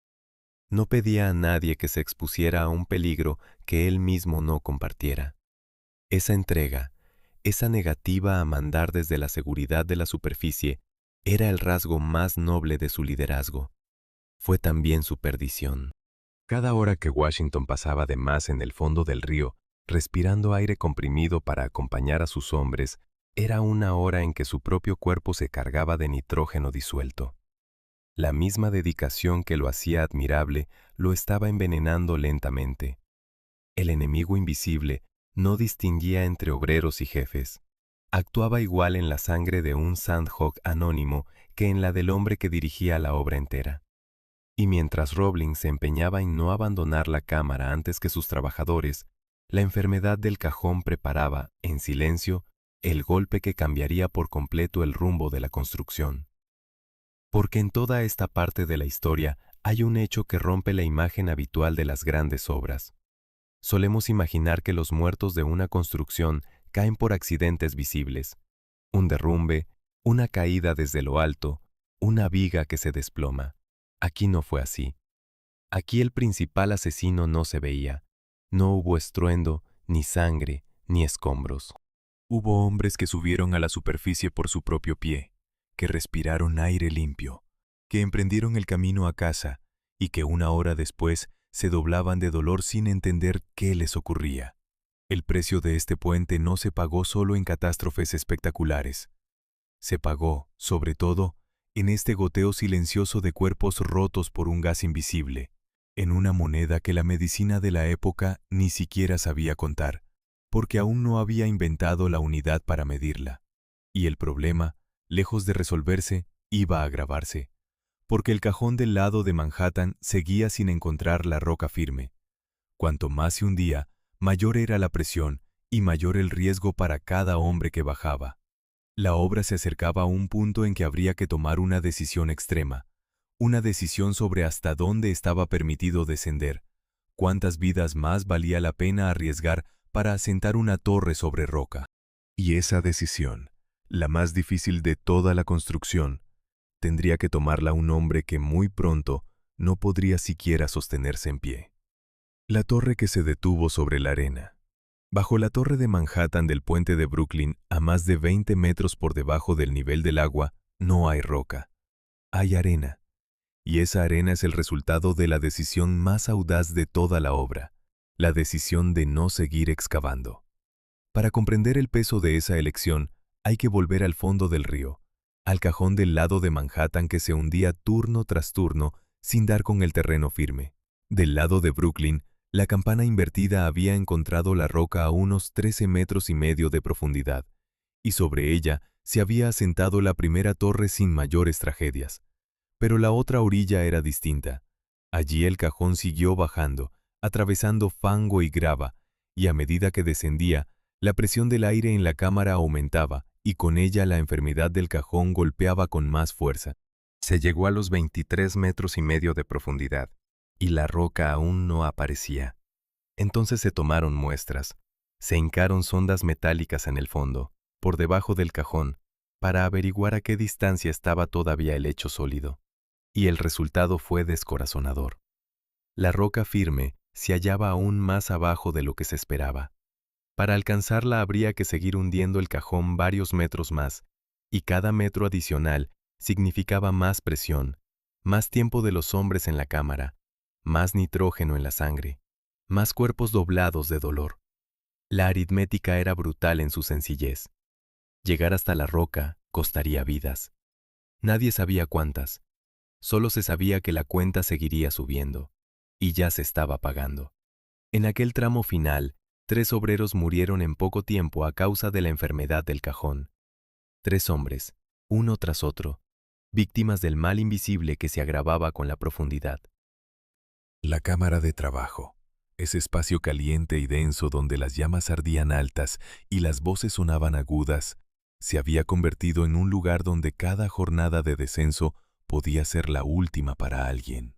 B: No pedía a nadie que se expusiera a un peligro que él mismo no compartiera. Esa entrega, esa negativa a mandar desde la seguridad de la superficie, era el rasgo más noble de su liderazgo. Fue también su perdición. Cada hora que Washington pasaba de más en el fondo del río, respirando aire comprimido para acompañar a sus hombres, era una hora en que su propio cuerpo se cargaba de nitrógeno disuelto. La misma dedicación que lo hacía admirable lo estaba envenenando lentamente. El enemigo invisible no distinguía entre obreros y jefes. Actuaba igual en la sangre de un Sandhawk anónimo que en la del hombre que dirigía la obra entera. Y mientras Roebling se empeñaba en no abandonar la cámara antes que sus trabajadores, la enfermedad del cajón preparaba, en silencio, el golpe que cambiaría por completo el rumbo de la construcción. Porque en toda esta parte de la historia hay un hecho que rompe la imagen habitual de las grandes obras. Solemos imaginar que los muertos de una construcción caen por accidentes visibles. Un derrumbe, una caída desde lo alto, una viga que se desploma. Aquí no fue así. Aquí el principal asesino no se veía. No hubo estruendo, ni sangre, ni escombros.
A: Hubo hombres que subieron a la superficie por su propio pie, que respiraron aire limpio, que emprendieron el camino a casa y que una hora después se doblaban de dolor sin entender qué les ocurría. El precio de este puente no se pagó solo en catástrofes espectaculares. Se pagó, sobre todo, en este goteo silencioso de cuerpos rotos por un gas invisible, en una moneda que la medicina de la época ni siquiera sabía contar, porque aún no había inventado la unidad para medirla. Y el problema, lejos de resolverse, iba a agravarse, porque el cajón del lado de Manhattan seguía sin encontrar la roca firme. Cuanto más se hundía, mayor era la presión y mayor el riesgo para cada hombre que bajaba. La obra se acercaba a un punto en que habría que tomar una decisión extrema, una decisión sobre hasta dónde estaba permitido descender, cuántas vidas más valía la pena arriesgar para asentar una torre sobre roca. Y esa decisión, la más difícil de toda la construcción, tendría que tomarla un hombre que muy pronto no podría siquiera sostenerse en pie. La torre que se detuvo sobre la arena. Bajo la torre de Manhattan del puente de Brooklyn, a más de 20 metros por debajo del nivel del agua, no hay roca. Hay arena. Y esa arena es el resultado de la decisión más audaz de toda la obra, la decisión de no seguir excavando. Para comprender el peso de esa elección, hay que volver al fondo del río, al cajón del lado de Manhattan que se hundía turno tras turno sin dar con el terreno firme. Del lado de Brooklyn, la campana invertida había encontrado la roca a unos 13,5 metros de profundidad, y sobre ella se había asentado la primera torre sin mayores tragedias. Pero la otra orilla era distinta. Allí el cajón siguió bajando, atravesando fango y grava, y a medida que descendía, la presión del aire en la cámara aumentaba, y con ella la enfermedad del cajón golpeaba con más fuerza. Se llegó a los 23,5 metros de profundidad, y la roca aún no aparecía. Entonces se tomaron muestras, se hincaron sondas metálicas en el fondo, por debajo del cajón, para averiguar a qué distancia estaba todavía el lecho sólido. Y el resultado fue descorazonador. La roca firme se hallaba aún más abajo de lo que se esperaba. Para alcanzarla habría que seguir hundiendo el cajón varios metros más, y cada metro adicional significaba más presión,
B: Más tiempo de los hombres en la cámara, más nitrógeno en la sangre, más cuerpos doblados de dolor. La aritmética era brutal en su sencillez. Llegar hasta la roca costaría vidas. Nadie sabía cuántas. Solo se sabía que la cuenta seguiría subiendo, y ya se estaba pagando. En aquel tramo final, 3 obreros murieron en poco tiempo a causa de la enfermedad del cajón. 3 hombres, uno tras otro, víctimas del mal invisible que se agravaba con la profundidad.
A: La cámara de trabajo, ese espacio caliente y denso donde las llamas ardían altas y las voces sonaban agudas, se había convertido en un lugar donde cada jornada de descenso podía ser la última para alguien.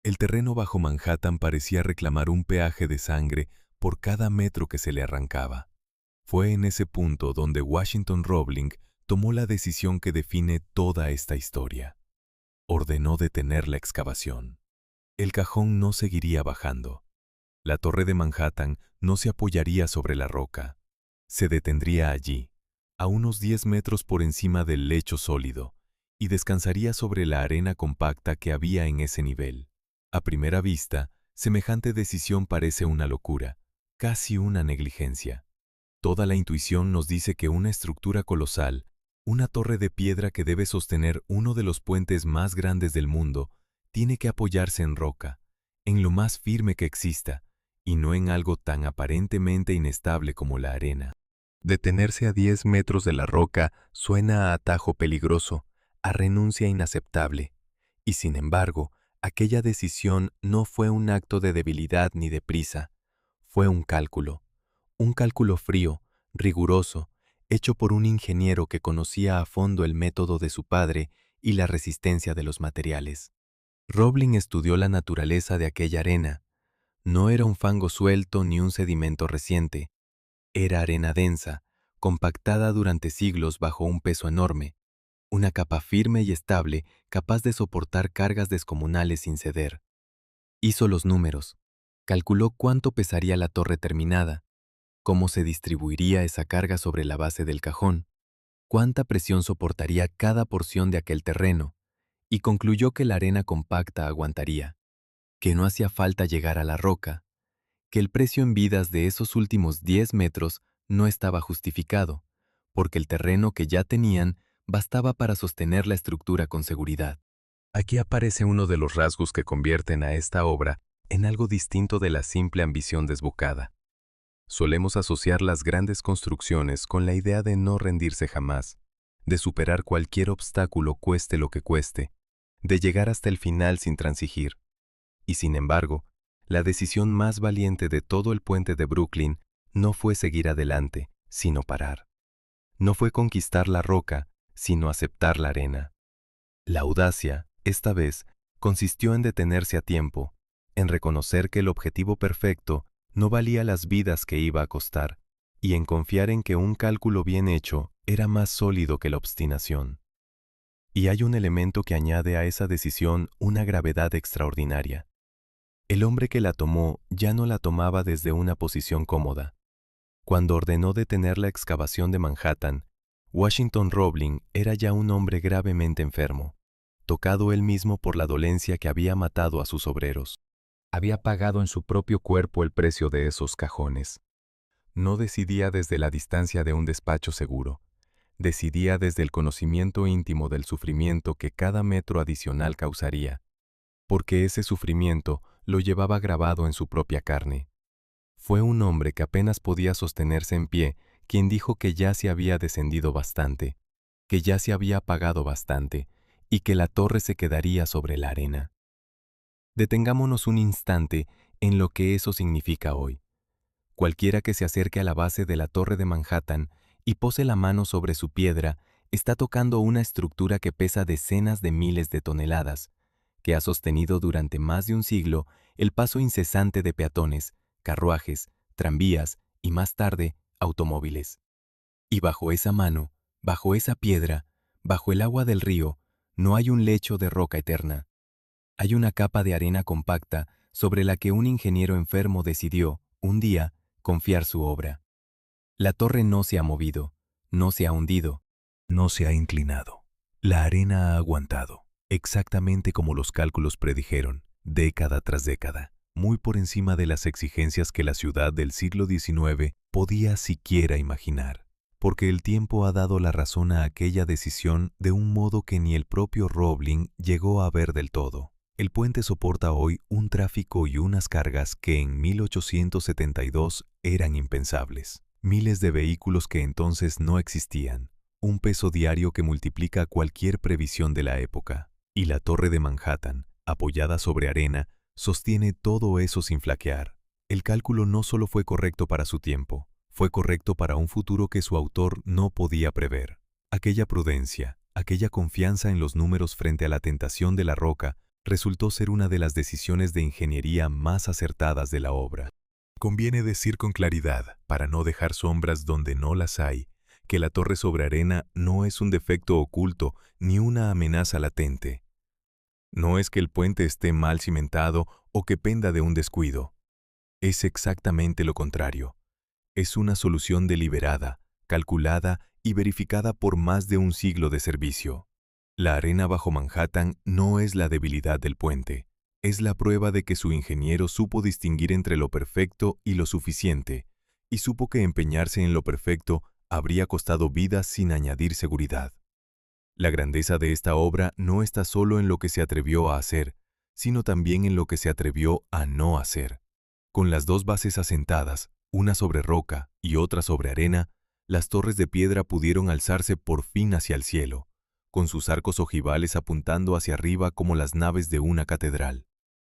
A: El terreno bajo Manhattan parecía reclamar un peaje de sangre por cada metro que se le arrancaba. Fue en ese punto donde Washington Roebling tomó la decisión que define toda esta historia. Ordenó detener la excavación. El cajón no seguiría bajando. La torre de Manhattan no se apoyaría sobre la roca. Se detendría allí, a unos 10 metros por encima del lecho sólido, y descansaría sobre la arena compacta que había en ese nivel. A primera vista, semejante decisión parece una locura, casi una negligencia. Toda la intuición nos dice que una estructura colosal, una torre de piedra que debe sostener uno de los puentes más grandes del mundo, tiene que apoyarse en roca, en lo más firme que exista, y no en algo tan aparentemente inestable como la arena. Detenerse a 10 metros de la roca suena a atajo peligroso, a renuncia inaceptable, y sin embargo, aquella decisión no fue un acto de debilidad ni de prisa, fue un cálculo frío, riguroso, hecho por un ingeniero que conocía a fondo el método de su padre y la resistencia de los materiales. Roebling estudió la naturaleza de aquella arena. No era un fango suelto ni un sedimento reciente. Era arena densa, compactada durante siglos bajo un peso enorme, una capa firme y estable capaz de soportar cargas descomunales sin ceder. Hizo los números, calculó cuánto pesaría la torre terminada, cómo se distribuiría esa carga sobre la base del cajón, cuánta presión soportaría cada porción de aquel terreno, y concluyó que la arena compacta aguantaría, que no hacía falta llegar a la roca, que el precio en vidas de esos últimos 10 metros no estaba justificado, porque el terreno que ya tenían bastaba para sostener la estructura con seguridad. Aquí aparece uno de los rasgos que convierten a esta obra en algo distinto de la simple ambición desbocada. Solemos asociar las grandes construcciones con la idea de no rendirse jamás, de superar cualquier obstáculo cueste lo que cueste, de llegar hasta el final sin transigir. Y sin embargo, la decisión más valiente de todo el puente de Brooklyn no fue seguir adelante, sino parar. No fue conquistar la roca, sino aceptar la arena. La audacia, esta vez, consistió en detenerse a tiempo, en reconocer que el objetivo perfecto no valía las vidas que iba a costar, y en confiar en que un cálculo bien hecho era más sólido que la obstinación. Y hay un elemento que añade a esa decisión una gravedad extraordinaria. El hombre que la tomó ya no la tomaba desde una posición cómoda. Cuando ordenó detener la excavación de Manhattan, Washington Roebling era ya un hombre gravemente enfermo, tocado él mismo por la dolencia que había matado a sus obreros. Había pagado en su propio cuerpo el precio de esos cajones. No decidía desde la distancia de un despacho seguro. Decidía desde el conocimiento íntimo del sufrimiento que cada metro adicional causaría, porque ese sufrimiento lo llevaba grabado en su propia carne. Fue un hombre que apenas podía sostenerse en pie quien dijo que ya se había descendido bastante, que ya se había apagado bastante y que la torre se quedaría sobre la arena. Detengámonos un instante en lo que eso significa hoy. Cualquiera que se acerque a la base de la torre de Manhattan y pose la mano sobre su piedra está tocando una estructura que pesa decenas de miles de toneladas, que ha sostenido durante más de un siglo el paso incesante de peatones, carruajes, tranvías y más tarde, automóviles. Y bajo esa mano, bajo esa piedra, bajo el agua del río, no hay un lecho de roca eterna. Hay una capa de arena compacta sobre la que un ingeniero enfermo decidió, un día, confiar su obra. La torre no se ha movido, no se ha hundido, no se ha inclinado. La arena ha aguantado. exactamente como los cálculos predijeron, década tras década, muy por encima de las exigencias que la ciudad del siglo XIX podía siquiera imaginar, porque el tiempo ha dado la razón a aquella decisión de un modo que ni el propio Roebling llegó a ver del todo. El puente soporta hoy un tráfico y unas cargas que en 1872 eran impensables. Miles de vehículos que entonces no existían, un peso diario que multiplica cualquier previsión de la época. Y la torre de Manhattan, apoyada sobre arena, sostiene todo eso sin flaquear. El cálculo no solo fue correcto para su tiempo, fue correcto para un futuro que su autor no podía prever. Aquella prudencia, aquella confianza en los números frente a la tentación de la roca, resultó ser una de las decisiones de ingeniería más acertadas de la obra. Conviene decir con claridad, para no dejar sombras donde no las hay, que la torre sobre arena no es un defecto oculto ni una amenaza latente. No es que el puente esté mal cimentado o que penda de un descuido. Es exactamente lo contrario. Es una solución deliberada, calculada y verificada por más de un siglo de servicio. La arena bajo Manhattan no es la debilidad del puente, es la prueba de que su ingeniero supo distinguir entre lo perfecto y lo suficiente, y supo que empeñarse en lo perfecto habría costado vidas sin añadir seguridad. La grandeza de esta obra no está solo en lo que se atrevió a hacer, sino también en lo que se atrevió a no hacer. Con las dos bases asentadas, una sobre roca y otra sobre arena, las torres de piedra pudieron alzarse por fin hacia el cielo, con sus arcos ojivales apuntando hacia arriba como las naves de una catedral.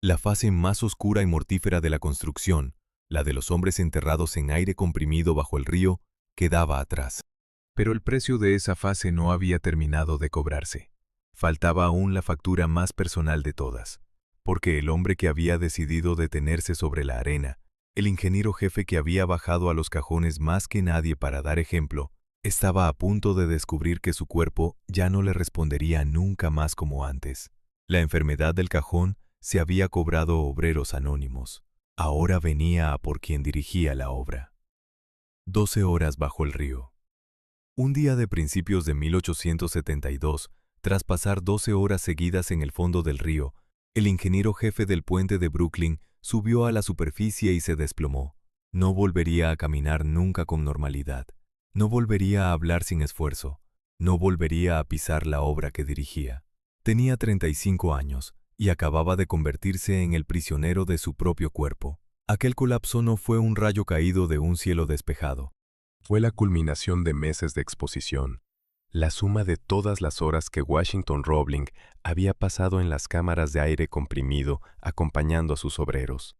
A: La fase más oscura y mortífera de la construcción, la de los hombres enterrados en aire comprimido bajo el río, quedaba atrás. Pero el precio de esa fase no había terminado de cobrarse. Faltaba aún la factura más personal de todas, porque el hombre que había decidido detenerse sobre la arena, el ingeniero jefe que había bajado a los cajones más que nadie para dar ejemplo, estaba a punto de descubrir que su cuerpo ya no le respondería nunca más como antes. La enfermedad del cajón se había cobrado obreros anónimos. Ahora venía a por quien dirigía la obra. 12 horas bajo el río. Un día de principios de 1872, tras pasar 12 horas seguidas en el fondo del río, el ingeniero jefe del puente de Brooklyn subió a la superficie y se desplomó. No volvería a caminar nunca con normalidad. No volvería a hablar sin esfuerzo. No volvería a pisar la obra que dirigía. Tenía 35 años y acababa de convertirse en el prisionero de su propio cuerpo. Aquel colapso no fue un rayo caído de un cielo despejado. Fue la culminación de meses de exposición, la suma de todas las horas que Washington Roebling había pasado en las cámaras de aire comprimido acompañando a sus obreros.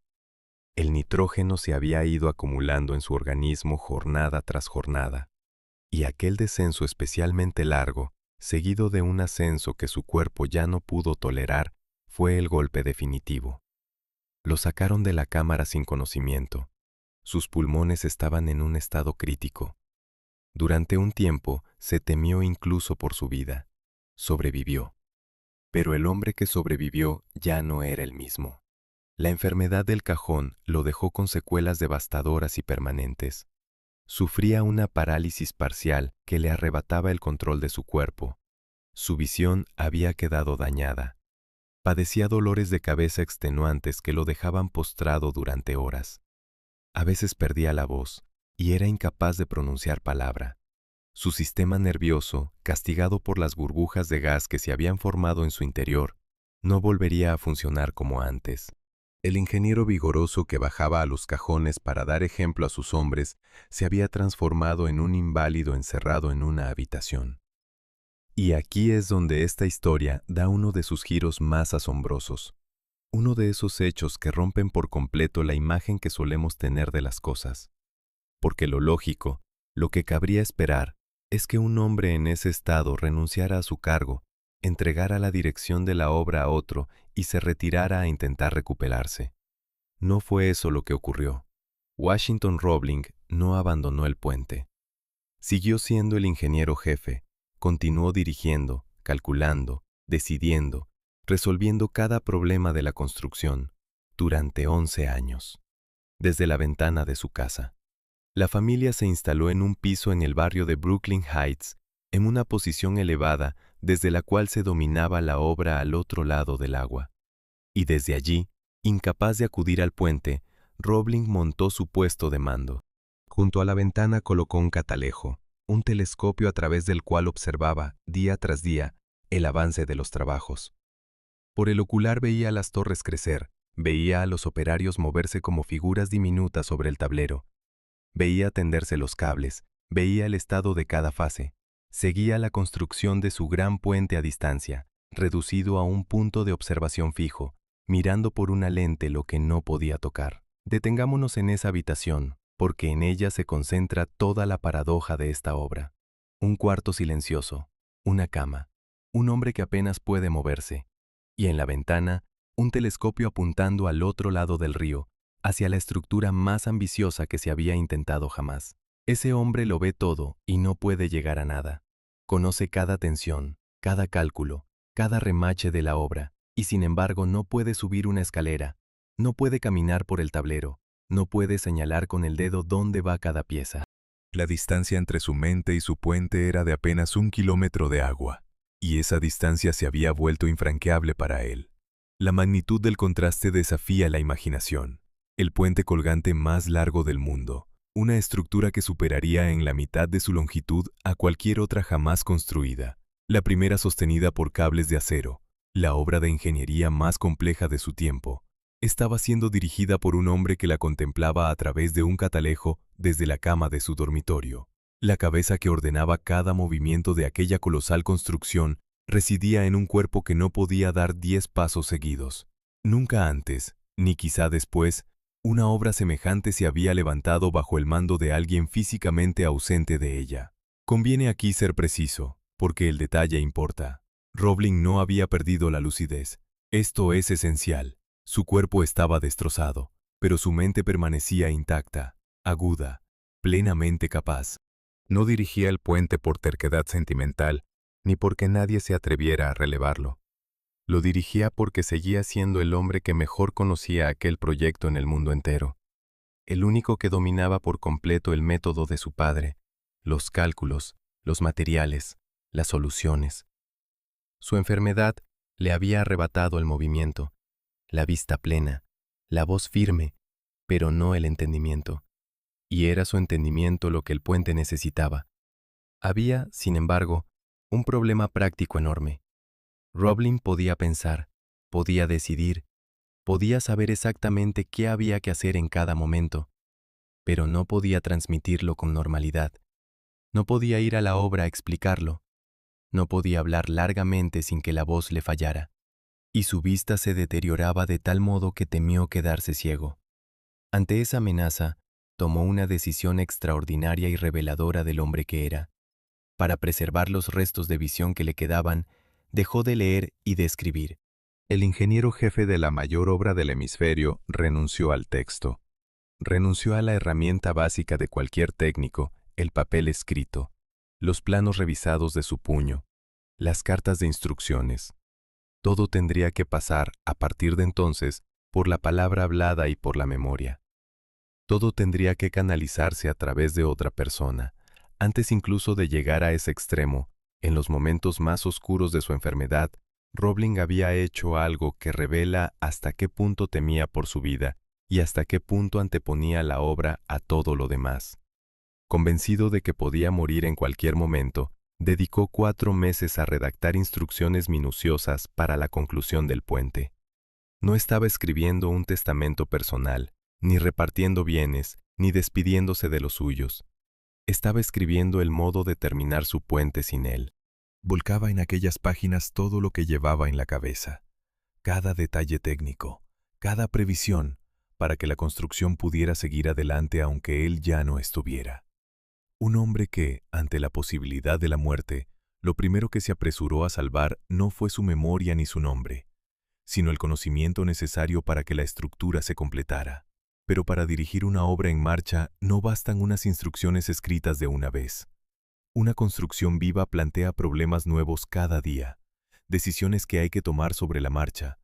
A: El nitrógeno se había ido acumulando en su organismo jornada tras jornada, y aquel descenso especialmente largo, seguido de un ascenso que su cuerpo ya no pudo tolerar, fue el golpe definitivo. Lo sacaron de la cámara sin conocimiento. Sus pulmones estaban en un estado crítico. Durante un tiempo se temió incluso por su vida. Sobrevivió. Pero el hombre que sobrevivió ya no era el mismo. La enfermedad del cajón lo dejó con secuelas devastadoras y permanentes. Sufría una parálisis parcial que le arrebataba el control de su cuerpo. Su visión había quedado dañada. Padecía dolores de cabeza extenuantes que lo dejaban postrado durante horas. A veces perdía la voz y era incapaz de pronunciar palabra. Su sistema nervioso, castigado por las burbujas de gas que se habían formado en su interior, no volvería a funcionar como antes. El ingeniero vigoroso que bajaba a los cajones para dar ejemplo a sus hombres se había transformado en un inválido encerrado en una habitación. Y aquí es donde esta historia da uno de sus giros más asombrosos. Uno de esos hechos que rompen por completo la imagen que solemos tener de las cosas. Porque lo lógico, lo que cabría esperar, es que un hombre en ese estado renunciara a su cargo, entregara la dirección de la obra a otro y se retirara a intentar recuperarse. No fue eso lo que ocurrió. Washington Roebling no abandonó el puente. Siguió siendo el ingeniero jefe, continuó dirigiendo, calculando, decidiendo, resolviendo cada problema de la construcción, durante 11 años, desde la ventana de su casa. La familia se instaló en un piso en el barrio de Brooklyn Heights, en una posición elevada
B: desde la cual se dominaba la obra al otro lado del agua. Y desde allí, incapaz de acudir al puente, Roebling montó su puesto de mando. Junto a la ventana colocó un catalejo, un telescopio a través del cual observaba, día tras día, el avance de los trabajos. Por el ocular veía las torres crecer, veía a los operarios moverse como figuras diminutas sobre el tablero, veía tenderse los cables, veía el estado de cada fase, seguía la construcción de su gran puente a distancia, reducido a un punto de observación fijo, mirando por una lente lo que no podía tocar. Detengámonos en esa habitación, porque en ella se concentra toda la paradoja de esta obra. Un cuarto silencioso, una cama, un hombre que apenas puede moverse, y en la ventana, un telescopio apuntando al otro lado del río, hacia la estructura más ambiciosa que se había intentado jamás. Ese hombre lo ve todo y no puede llegar a nada. Conoce cada tensión, cada cálculo, cada remache de la obra, y sin embargo no puede subir una escalera, no puede caminar por el tablero, no puede señalar con el dedo dónde va cada pieza.
A: La distancia entre su mente y su puente era de apenas 1 kilómetro de agua, y esa distancia se había vuelto infranqueable para él. La magnitud del contraste desafía la imaginación. El puente colgante más largo del mundo, una estructura que superaría en la mitad de su longitud a cualquier otra jamás construida, la primera sostenida por cables de acero, la obra de ingeniería más compleja de su tiempo, estaba siendo dirigida por un hombre que la contemplaba a través de un catalejo desde la cama de su dormitorio. La cabeza que ordenaba cada movimiento de aquella colosal construcción residía en un cuerpo que no podía dar 10 pasos seguidos. Nunca antes, ni quizá después, una obra semejante se había levantado bajo el mando de alguien físicamente ausente de ella. Conviene aquí ser preciso, porque el detalle importa. Roebling no había perdido la lucidez. Esto es esencial. Su cuerpo estaba destrozado, pero su mente permanecía intacta, aguda, plenamente capaz. No dirigía el puente por terquedad sentimental, ni porque nadie se atreviera a relevarlo. Lo dirigía porque seguía siendo el hombre que mejor conocía aquel proyecto en el mundo entero, el único que dominaba por completo el método de su padre, los cálculos, los materiales, las soluciones. Su enfermedad le había arrebatado el movimiento, la vista plena, la voz firme, pero no el entendimiento. Y era su entendimiento lo que el puente necesitaba. Había, sin embargo, un problema práctico enorme. Roebling podía pensar, podía decidir, podía saber exactamente qué había que hacer en cada momento, pero no podía transmitirlo con normalidad. No podía ir a la obra a explicarlo. No podía hablar largamente sin que la voz le fallara. Y su vista se deterioraba de tal modo que temió quedarse ciego. Ante esa amenaza, tomó una decisión extraordinaria y reveladora del hombre que era. Para preservar los restos de visión que le quedaban, dejó de leer y de escribir. El ingeniero jefe de la mayor obra del hemisferio renunció al texto. Renunció a la herramienta básica de cualquier técnico, el papel escrito, los planos revisados de su puño, las cartas de instrucciones. Todo tendría que pasar, a partir de entonces, por la palabra hablada y por la memoria. Todo tendría que canalizarse a través de otra persona. Antes incluso de llegar a ese extremo, en los momentos más oscuros de su enfermedad, Roebling había hecho algo que revela hasta qué punto temía por su vida y hasta qué punto anteponía la obra a todo lo demás. Convencido de que podía morir en cualquier momento, dedicó 4 meses a redactar instrucciones minuciosas para la conclusión del puente. No estaba escribiendo un testamento personal, ni repartiendo bienes, ni despidiéndose de los suyos. Estaba escribiendo el modo de terminar su puente sin él. Volcaba en aquellas páginas todo lo que llevaba en la cabeza, cada detalle técnico, cada previsión, para que la construcción pudiera seguir adelante aunque él ya no estuviera. Un hombre que, ante la posibilidad de la muerte, lo primero que se apresuró a salvar no fue su memoria ni su nombre, sino el conocimiento necesario para que la estructura se completara. Pero para dirigir una obra en marcha no bastan unas instrucciones escritas de una vez. Una construcción viva plantea problemas nuevos cada día, decisiones que hay que tomar sobre la marcha,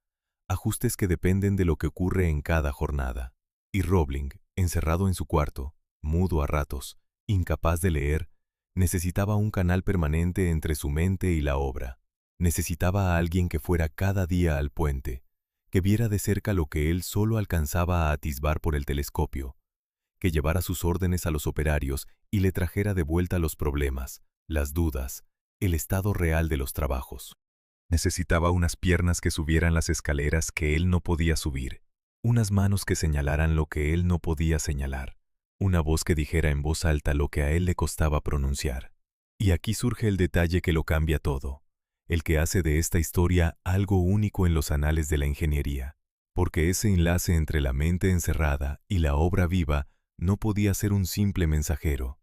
A: ajustes que dependen de lo que ocurre en cada jornada. Y Roebling, encerrado en su cuarto, mudo a ratos, incapaz de leer, necesitaba un canal permanente entre su mente y la obra. Necesitaba a alguien que fuera cada día al puente, que viera de cerca lo que él solo alcanzaba a atisbar por el telescopio, que llevara sus órdenes a los operarios y le trajera de vuelta los problemas, las dudas, el estado real de los trabajos. Necesitaba unas piernas que subieran las escaleras que él no podía subir, unas manos que señalaran lo que él no podía señalar, una voz que dijera en voz alta lo que a él le costaba pronunciar. Y aquí surge el detalle que lo cambia todo, el que hace de esta historia algo único en los anales de la ingeniería, porque ese enlace entre la mente encerrada y la obra viva no podía ser un simple mensajero.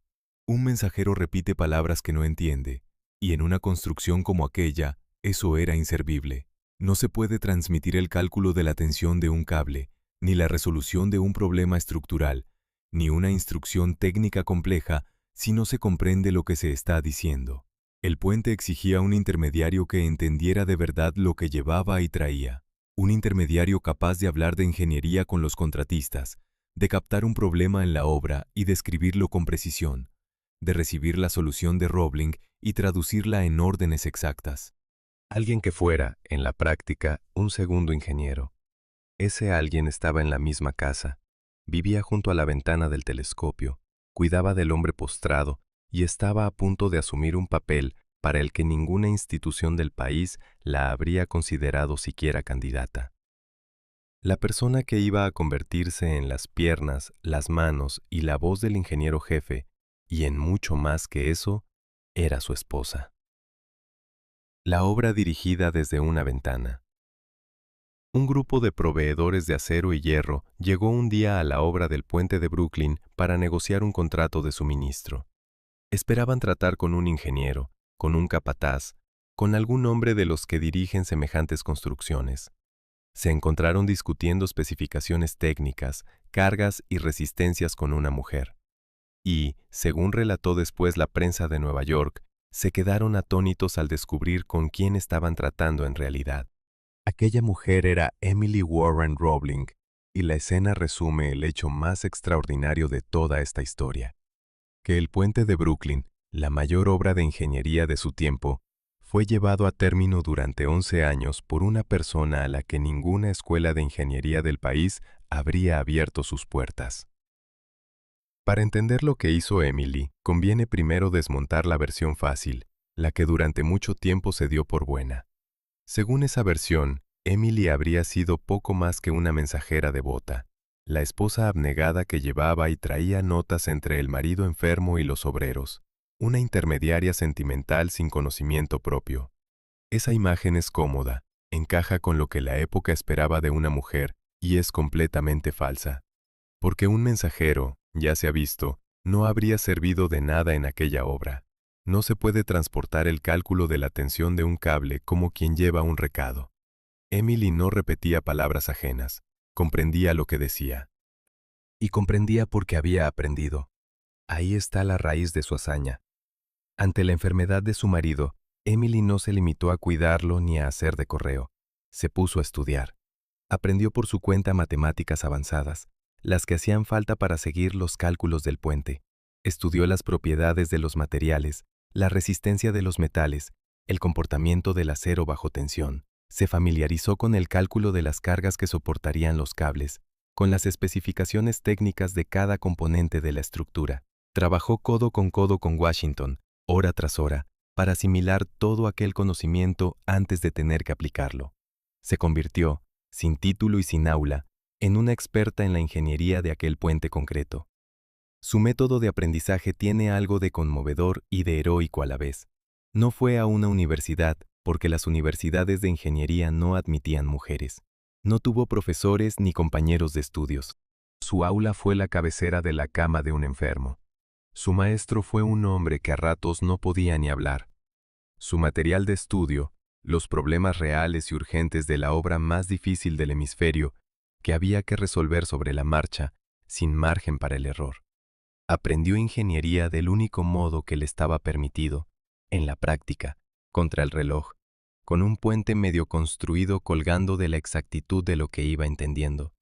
A: Un mensajero repite palabras que no entiende, y en una construcción como aquella, eso era inservible. No se puede transmitir el cálculo de la tensión de un cable, ni la resolución de un problema estructural, ni una instrucción técnica compleja si no se comprende lo que se está diciendo. El puente exigía un intermediario que entendiera de verdad lo que llevaba y traía, un intermediario capaz de hablar de ingeniería con los contratistas, de captar un problema en la obra y describirlo con precisión, de recibir la solución de Roebling y traducirla en órdenes exactas.
B: Alguien que fuera, en la práctica, un segundo ingeniero. Ese alguien estaba en la misma casa, vivía junto a la ventana del telescopio, cuidaba del hombre postrado y estaba a punto de asumir un papel para el que ninguna institución del país la habría considerado siquiera candidata. La persona que iba a convertirse en las piernas, las manos y la voz del ingeniero jefe, y en mucho más que eso, era su esposa. La obra dirigida desde una ventana. Un grupo de proveedores de acero y hierro llegó un día a la obra del puente de Brooklyn para negociar un contrato de suministro. Esperaban tratar con un ingeniero, con un capataz, con algún hombre de los que dirigen semejantes construcciones. Se encontraron discutiendo especificaciones técnicas, cargas y resistencias con una mujer. Y, según relató después la prensa de Nueva York, se quedaron atónitos al descubrir con quién estaban tratando en realidad. Aquella mujer era Emily Warren Roebling, y la escena resume el hecho más extraordinario de toda esta historia. Que el puente de Brooklyn, la mayor obra de ingeniería de su tiempo, fue llevado a término durante 11 años por una persona a la que ninguna escuela de ingeniería del país habría abierto sus puertas. Para entender lo que hizo Emily, conviene primero desmontar la versión fácil, la que durante mucho tiempo se dio por buena. Según esa versión, Emily habría sido poco más que una mensajera devota, la esposa abnegada que llevaba y traía notas entre el marido enfermo y los obreros, una intermediaria sentimental sin conocimiento propio. Esa imagen es cómoda, encaja con lo que la época esperaba de una mujer y es completamente falsa. Porque un mensajero, ya se ha visto, no habría servido de nada en aquella obra. No se puede transportar el cálculo de la tensión de un cable como quien lleva un recado. Emily no repetía palabras ajenas, comprendía lo que decía. Y comprendía porque había aprendido. Ahí está la raíz de su hazaña. Ante la enfermedad de su marido, Emily no se limitó a cuidarlo ni a hacer de correo. Se puso a estudiar. Aprendió por su cuenta matemáticas avanzadas, las que hacían falta para seguir los cálculos del puente. Estudió las propiedades de los materiales, la resistencia de los metales, el comportamiento del acero bajo tensión. Se familiarizó con el cálculo de las cargas que soportarían los cables, con las especificaciones técnicas de cada componente de la estructura. Trabajó codo con Washington, hora tras hora, para asimilar todo aquel conocimiento antes de tener que aplicarlo. Se convirtió, sin título y sin aula, en una experta en la ingeniería de aquel puente concreto. Su método de aprendizaje tiene algo de conmovedor y de heroico a la vez. No fue a una universidad, porque las universidades de ingeniería no admitían mujeres. No tuvo profesores ni compañeros de estudios. Su aula fue la cabecera de la cama de un enfermo. Su maestro fue un hombre que a ratos no podía ni hablar. Su material de estudio, los problemas reales y urgentes de la obra más difícil del hemisferio, que había que resolver sobre la marcha, sin margen para el error. Aprendió ingeniería del único modo que le estaba permitido, en la práctica, contra el reloj, con un puente medio construido colgando de la exactitud de lo que iba entendiendo.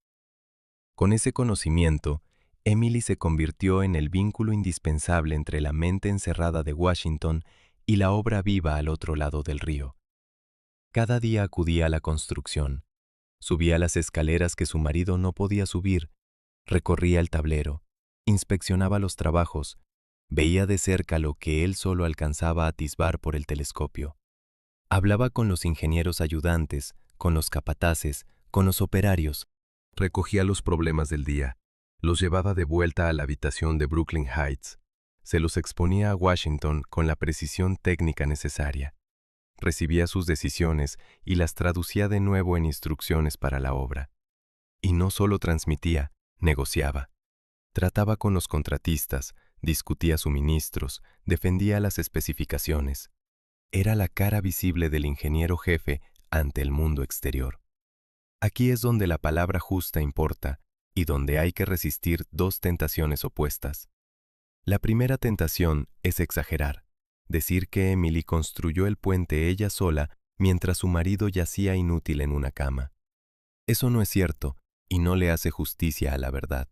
B: Con ese conocimiento, Emily se convirtió en el vínculo indispensable entre la mente encerrada de Washington y la obra viva al otro lado del río. Cada día acudía a la construcción. Subía las escaleras que su marido no podía subir, recorría el tablero, inspeccionaba los trabajos, veía de cerca lo que él solo alcanzaba a atisbar por el telescopio. Hablaba con los ingenieros ayudantes, con los capataces, con los operarios.
C: Recogía los problemas del día, los llevaba de vuelta a la habitación de Brooklyn Heights, se los exponía a Washington con la precisión técnica necesaria. Recibía sus decisiones y las traducía de nuevo en instrucciones para la obra. Y no solo transmitía, negociaba. Trataba con los contratistas, discutía suministros, defendía las especificaciones. Era la cara visible del ingeniero jefe ante el mundo exterior. Aquí es donde la palabra justa importa y donde hay que resistir dos tentaciones opuestas. La primera tentación es exagerar, decir que Emily construyó el puente ella sola mientras su marido yacía inútil en una cama. Eso no es cierto y no le hace justicia a la verdad.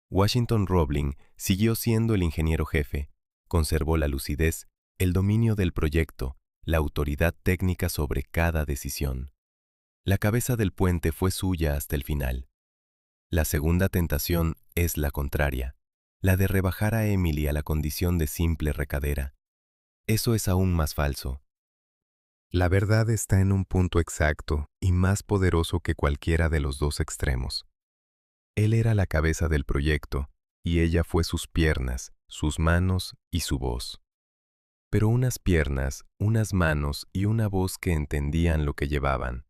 C: Washington Roebling siguió siendo el ingeniero jefe, conservó la lucidez, el dominio del proyecto, la autoridad técnica sobre cada decisión. La cabeza del puente fue suya hasta el final. La segunda tentación es la contraria, la de rebajar a Emily a la condición de simple recadera. Eso es aún más falso.
A: La verdad está en un punto exacto y más poderoso que cualquiera de los dos extremos. Él era la cabeza del proyecto y ella fue sus piernas, sus manos y su voz. Pero unas piernas, unas manos y una voz que entendían lo que llevaban.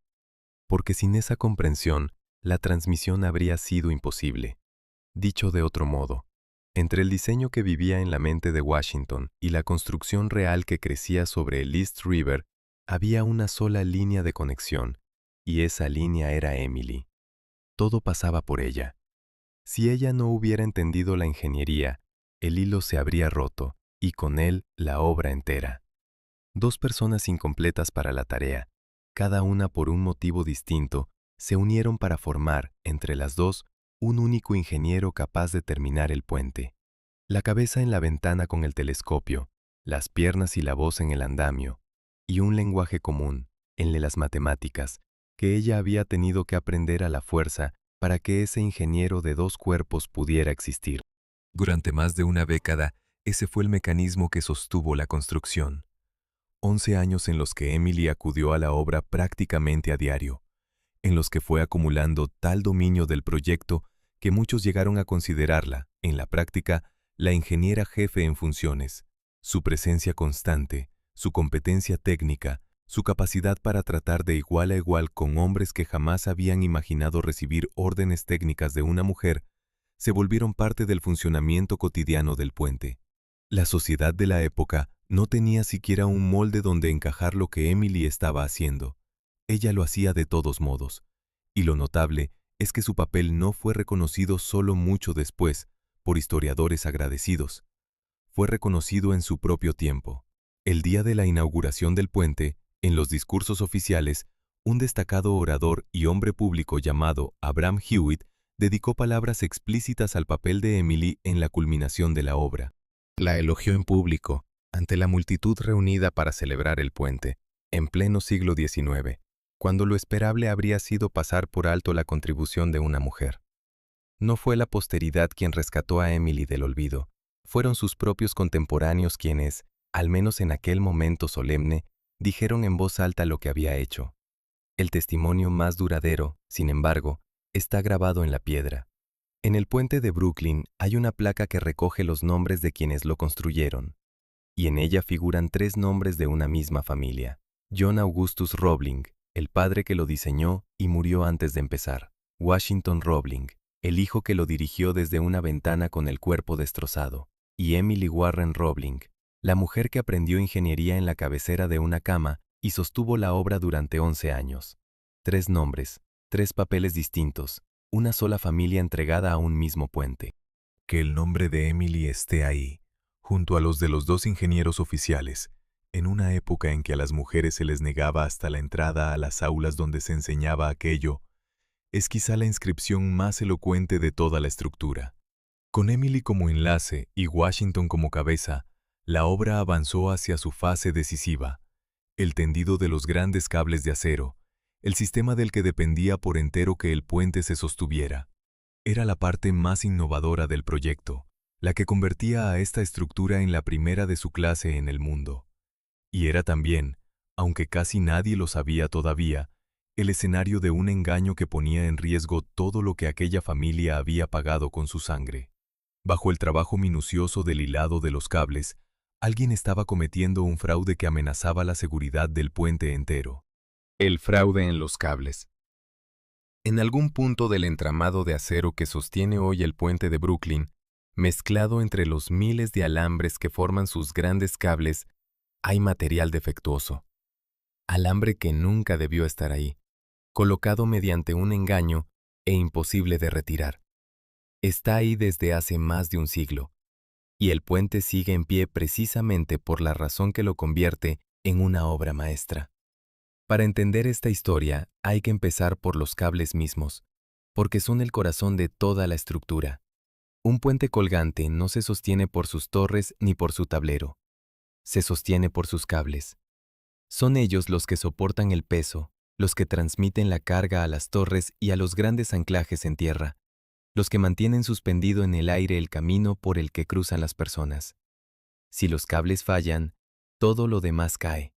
A: Porque sin esa comprensión, la transmisión habría sido imposible. Dicho de otro modo, entre el diseño que vivía en la mente de Washington y la construcción real que crecía sobre el East River, había una sola línea de conexión, y esa línea era Emily. Todo pasaba por ella. Si ella no hubiera entendido la ingeniería, el hilo se habría roto, y con él la obra entera. Dos personas incompletas para la tarea, cada una por un motivo distinto, se unieron para formar, entre las dos, un único ingeniero capaz de terminar el puente. La cabeza en la ventana con el telescopio, las piernas y la voz en el andamio, y un lenguaje común, el de las matemáticas, que ella había tenido que aprender a la fuerza para que ese ingeniero de dos cuerpos pudiera existir. Durante más de una década, ese fue el mecanismo que sostuvo la construcción. 11 años en los que Emily acudió a la obra prácticamente a diario, en los que fue acumulando tal dominio del proyecto que muchos llegaron a considerarla, en la práctica, la ingeniera jefe en funciones. Su presencia constante, su competencia técnica, su capacidad para tratar de igual a igual con hombres que jamás habían imaginado recibir órdenes técnicas de una mujer, se volvieron parte del funcionamiento cotidiano del puente. La sociedad de la época no tenía siquiera un molde donde encajar lo que Emily estaba haciendo. Ella lo hacía de todos modos. Y lo notable es que su papel no fue reconocido solo mucho después, por historiadores agradecidos. Fue reconocido en su propio tiempo. El día de la inauguración del puente, en los discursos oficiales, un destacado orador y hombre público llamado Abraham Hewitt dedicó palabras explícitas al papel de Emily en la culminación de la obra. La elogió en público, ante la multitud reunida para celebrar el puente, en pleno siglo XIX, cuando lo esperable habría sido pasar por alto la contribución de una mujer. No fue la posteridad quien rescató a Emily del olvido, fueron sus propios contemporáneos quienes, al menos en aquel momento solemne, dijeron en voz alta lo que había hecho. El testimonio más duradero, sin embargo, está grabado en la piedra. En el puente de Brooklyn hay una placa que recoge los nombres de quienes lo construyeron, y en ella figuran 3 nombres de una misma familia. John Augustus Roebling, el padre que lo diseñó y murió antes de empezar. Washington Roebling, el hijo que lo dirigió desde una ventana con el cuerpo destrozado. Y Emily Warren Roebling, la mujer que aprendió ingeniería en la cabecera de una cama y sostuvo la obra durante 11 años. 3 nombres, 3 papeles distintos, una sola familia entregada a un mismo puente. Que el nombre de Emily esté ahí, junto a los de los 2 ingenieros oficiales, en una época en que a las mujeres se les negaba hasta la entrada a las aulas donde se enseñaba aquello, es quizá la inscripción más elocuente de toda la estructura. Con Emily como enlace y Washington como cabeza, la obra avanzó hacia su fase decisiva. el tendido de los grandes cables de acero, el sistema del que dependía por entero que el puente se sostuviera. Era la parte más innovadora del proyecto, la que convertía a esta estructura en la primera de su clase en el mundo. Y era también, aunque casi nadie lo sabía todavía, el escenario de un engaño que ponía en riesgo todo lo que aquella familia había pagado con su sangre. Bajo el trabajo minucioso del hilado de los cables, alguien estaba cometiendo un fraude que amenazaba la seguridad del puente entero.
C: El fraude en los cables. En algún punto del entramado de acero que sostiene hoy el puente de Brooklyn, mezclado entre los miles de alambres que forman sus grandes cables, hay material defectuoso. Alambre que nunca debió estar ahí, colocado mediante un engaño e imposible de retirar. Está ahí desde hace más de un siglo, y el puente sigue en pie precisamente por la razón que lo convierte en una obra maestra. Para entender esta historia hay que empezar por los cables mismos, porque son el corazón de toda la estructura. Un puente colgante no se sostiene por sus torres ni por su tablero. Se sostiene por sus cables. Son ellos los que soportan el peso, los que transmiten la carga a las torres y a los grandes anclajes en tierra, los que mantienen suspendido en el aire el camino por el que cruzan las personas. Si los cables fallan, todo lo demás cae.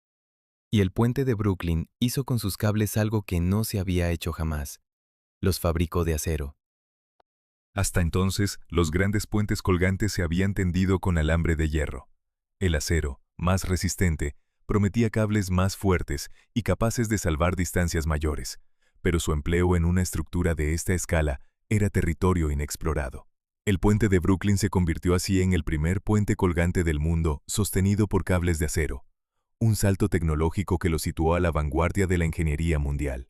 C: Y el puente de Brooklyn hizo con sus cables algo que no se había hecho jamás. Los fabricó de acero.
A: Hasta entonces, los grandes puentes colgantes se habían tendido con alambre de hierro. El acero, más resistente, prometía cables más fuertes y capaces de salvar distancias mayores, pero su empleo en una estructura de esta escala era territorio inexplorado. El puente de Brooklyn se convirtió así en el primer puente colgante del mundo sostenido por cables de acero, un salto tecnológico que lo situó a la vanguardia de la ingeniería mundial.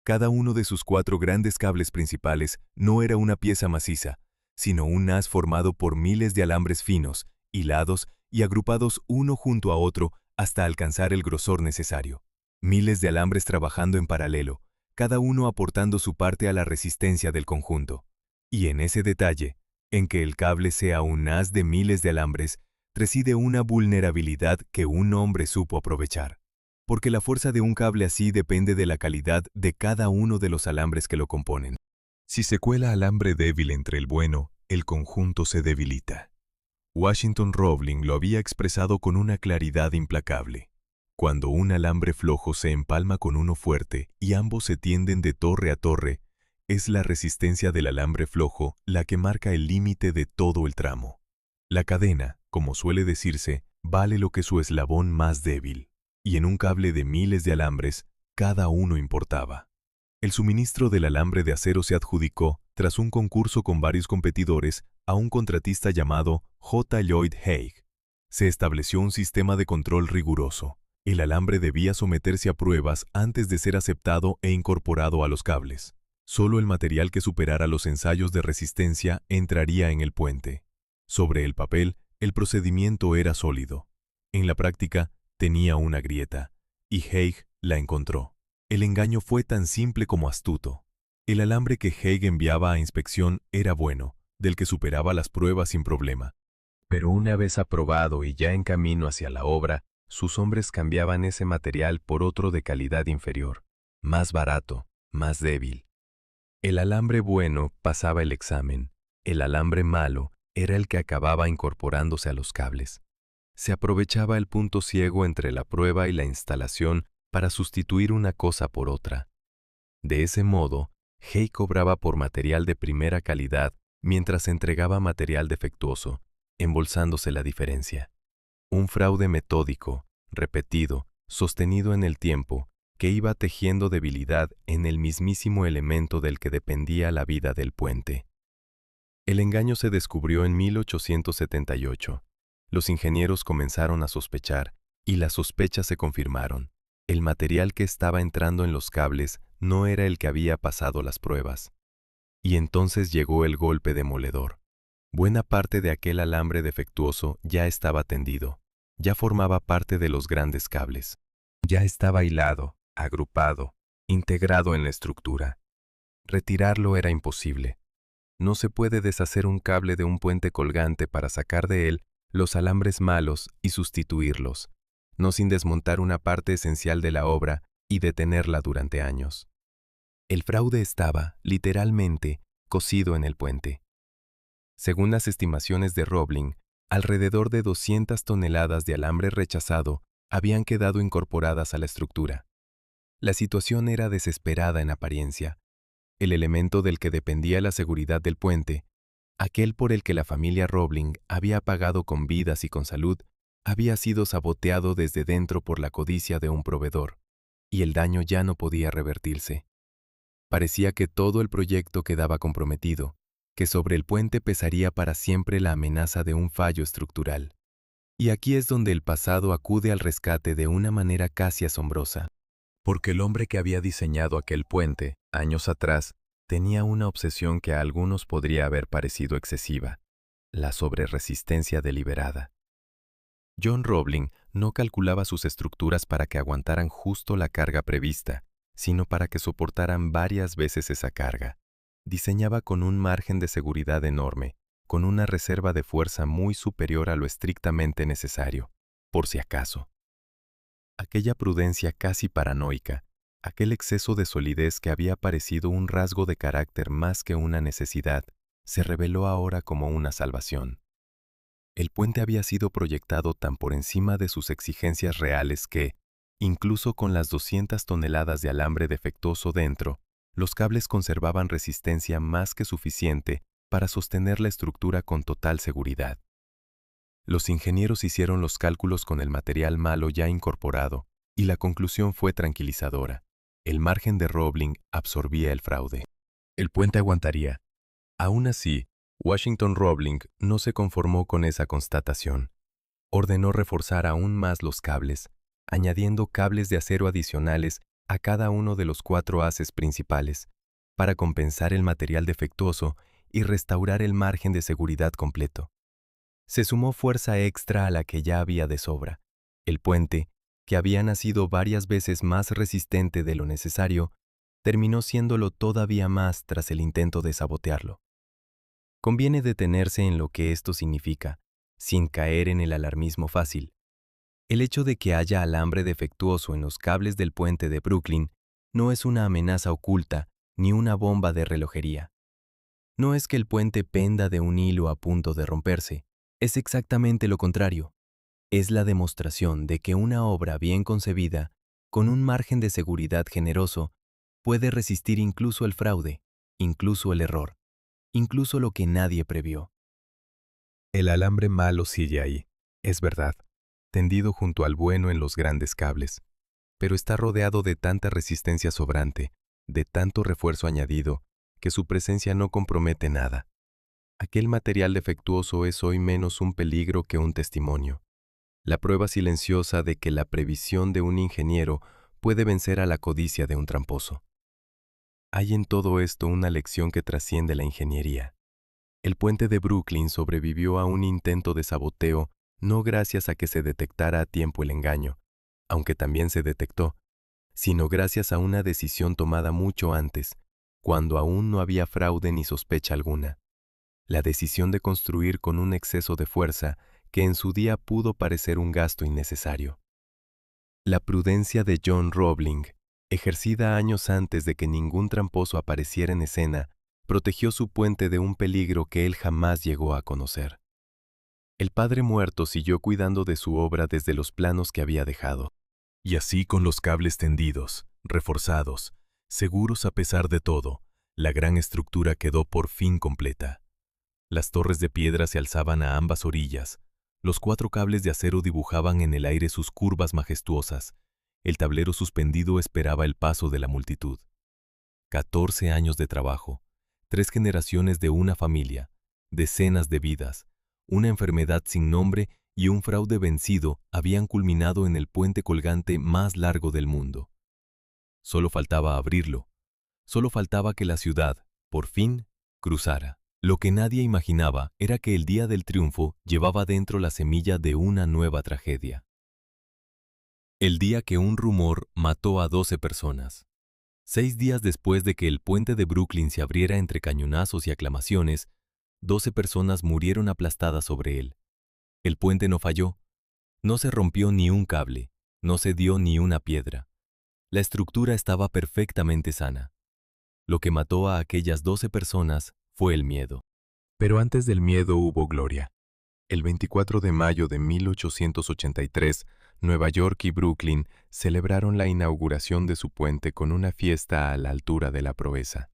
A: Cada uno de sus 4 grandes cables principales no era una pieza maciza, sino un haz formado por miles de alambres finos, hilados y agrupados uno junto a otro hasta alcanzar el grosor necesario. Miles de alambres trabajando en paralelo, cada uno aportando su parte a la resistencia del conjunto. Y en ese detalle, en que el cable sea un haz de miles de alambres, reside una vulnerabilidad que un hombre supo aprovechar. Porque la fuerza de un cable así depende de la calidad de cada uno de los alambres que lo componen. Si se cuela alambre débil entre el bueno, el conjunto se debilita. Washington Roebling lo había expresado con una claridad implacable. Cuando un alambre flojo se empalma con uno fuerte y ambos se tienden de torre a torre, es la resistencia del alambre flojo la que marca el límite de todo el tramo. La cadena, como suele decirse, vale lo que su eslabón más débil. Y en un cable de miles de alambres, cada uno importaba. El suministro del alambre de acero se adjudicó, tras un concurso con varios competidores, a un contratista llamado J. Lloyd Hague. Se estableció un sistema de control riguroso. El alambre debía someterse a pruebas antes de ser aceptado e incorporado a los cables. Solo el material que superara los ensayos de resistencia entraría en el puente. Sobre el papel, el procedimiento era sólido. En la práctica, tenía una grieta, y Hague la encontró. El engaño fue tan simple como astuto. El alambre que Hague enviaba a inspección era bueno, del que superaba las pruebas sin problema. Pero una vez aprobado y ya en camino hacia la obra, sus hombres cambiaban ese material por otro de calidad inferior, más barato, más débil. El alambre bueno pasaba el examen, el alambre malo era el que acababa incorporándose a los cables. Se aprovechaba el punto ciego entre la prueba y la instalación para sustituir una cosa por otra. De ese modo, Hague cobraba por material de primera calidad mientras entregaba material defectuoso, embolsándose la diferencia. Un fraude metódico, repetido, sostenido en el tiempo, que iba tejiendo debilidad en el mismísimo elemento del que dependía la vida del puente. El engaño se descubrió en 1878. Los ingenieros comenzaron a sospechar, y las sospechas se confirmaron. El material que estaba entrando en los cables no era el que había pasado las pruebas. Y entonces llegó el golpe demoledor. Buena parte de aquel alambre defectuoso ya estaba tendido, ya formaba parte de los grandes cables. Ya estaba hilado, agrupado, integrado en la estructura. Retirarlo era imposible. No se puede deshacer un cable de un puente colgante para sacar de él los alambres malos y sustituirlos.
C: no sin desmontar una parte esencial de la obra y detenerla durante años. El fraude estaba, literalmente, cosido en el puente. Según las estimaciones de Roebling, alrededor de 200 toneladas de alambre rechazado habían quedado incorporadas a la estructura. La situación era desesperada en apariencia. El elemento del que dependía la seguridad del puente, aquel por el que la familia Roebling había pagado con vidas y con salud, había sido saboteado desde dentro por la codicia de un proveedor, y el daño ya no podía revertirse. Parecía que todo el proyecto quedaba comprometido, que sobre el puente pesaría para siempre la amenaza de un fallo estructural. Y aquí es donde el pasado acude al rescate de una manera casi asombrosa.
A: Porque el hombre que había diseñado aquel puente, años atrás, tenía una obsesión que a algunos podría haber parecido excesiva: la sobreresistencia deliberada. John Roebling no calculaba sus estructuras para que aguantaran justo la carga prevista, sino para que soportaran varias veces esa carga. Diseñaba con un margen de seguridad enorme, con una reserva de fuerza muy superior a lo estrictamente necesario, por si acaso. Aquella prudencia casi paranoica, aquel exceso de solidez que había parecido un rasgo de carácter más que una necesidad, se reveló ahora como una salvación. El puente había sido proyectado tan por encima de sus exigencias reales que, incluso con las 200 toneladas de alambre defectuoso dentro, los cables conservaban resistencia más que suficiente para sostener la estructura con total seguridad. Los ingenieros hicieron los cálculos con el material malo ya incorporado, y la conclusión fue tranquilizadora. El margen de Roebling absorbía el fraude. El puente aguantaría. Aún así, Washington Roebling no se conformó con esa constatación. Ordenó reforzar aún más los cables, añadiendo cables de acero adicionales a cada uno de los 4 haces principales, para compensar el material defectuoso y restaurar el margen de seguridad completo. Se sumó fuerza extra a la que ya había de sobra. El puente, que había nacido varias veces más resistente de lo necesario, terminó siéndolo todavía más tras el intento de sabotearlo. Conviene detenerse en lo que esto significa, sin caer en el alarmismo fácil. El hecho de que haya alambre defectuoso en los cables del puente de Brooklyn no es una amenaza oculta ni una bomba de relojería. No es que el puente penda de un hilo a punto de romperse, es exactamente lo contrario. Es la demostración de que una obra bien concebida, con un margen de seguridad generoso, puede resistir incluso el fraude, incluso el error, incluso lo que nadie previó.
C: El alambre malo sigue ahí, es verdad, tendido junto al bueno en los grandes cables, pero está rodeado de tanta resistencia sobrante, de tanto refuerzo añadido, que su presencia no compromete nada. Aquel material defectuoso es hoy menos un peligro que un testimonio, la prueba silenciosa de que la previsión de un ingeniero puede vencer a la codicia de un tramposo. Hay en todo esto una lección que trasciende la ingeniería. El puente de Brooklyn sobrevivió a un intento de saboteo no gracias a que se detectara a tiempo el engaño, aunque también se detectó, sino gracias a una decisión tomada mucho antes, cuando aún no había fraude ni sospecha alguna. La decisión de construir con un exceso de fuerza que en su día pudo parecer un gasto innecesario. La prudencia de John Roebling, ejercida años antes de que ningún tramposo apareciera en escena, protegió su puente de un peligro que él jamás llegó a conocer. El padre muerto siguió cuidando de su obra desde los planos que había dejado.
A: Y así, con los cables tendidos, reforzados, seguros a pesar de todo, la gran estructura quedó por fin completa. Las torres de piedra se alzaban a ambas orillas, los 4 cables de acero dibujaban en el aire sus curvas majestuosas, el tablero suspendido esperaba el paso de la multitud. 14 años de trabajo, 3 generaciones de una familia, decenas de vidas, una enfermedad sin nombre y un fraude vencido habían culminado en el puente colgante más largo del mundo. Solo faltaba abrirlo, solo faltaba que la ciudad, por fin, cruzara. Lo que nadie imaginaba era que el día del triunfo llevaba dentro la semilla de una nueva tragedia. El día que un rumor mató a 12 personas. 6 días después de que el puente de Brooklyn se abriera entre cañonazos y aclamaciones, 12 personas murieron aplastadas sobre él. El puente no falló, no se rompió ni un cable,
B: No cedió ni una piedra. La estructura estaba perfectamente sana. Lo que mató a aquellas 12 personas fue el miedo.
A: Pero antes del miedo hubo gloria. El 24 de mayo de 1883, Nueva York y Brooklyn celebraron la inauguración de su puente con una fiesta a la altura de la proeza.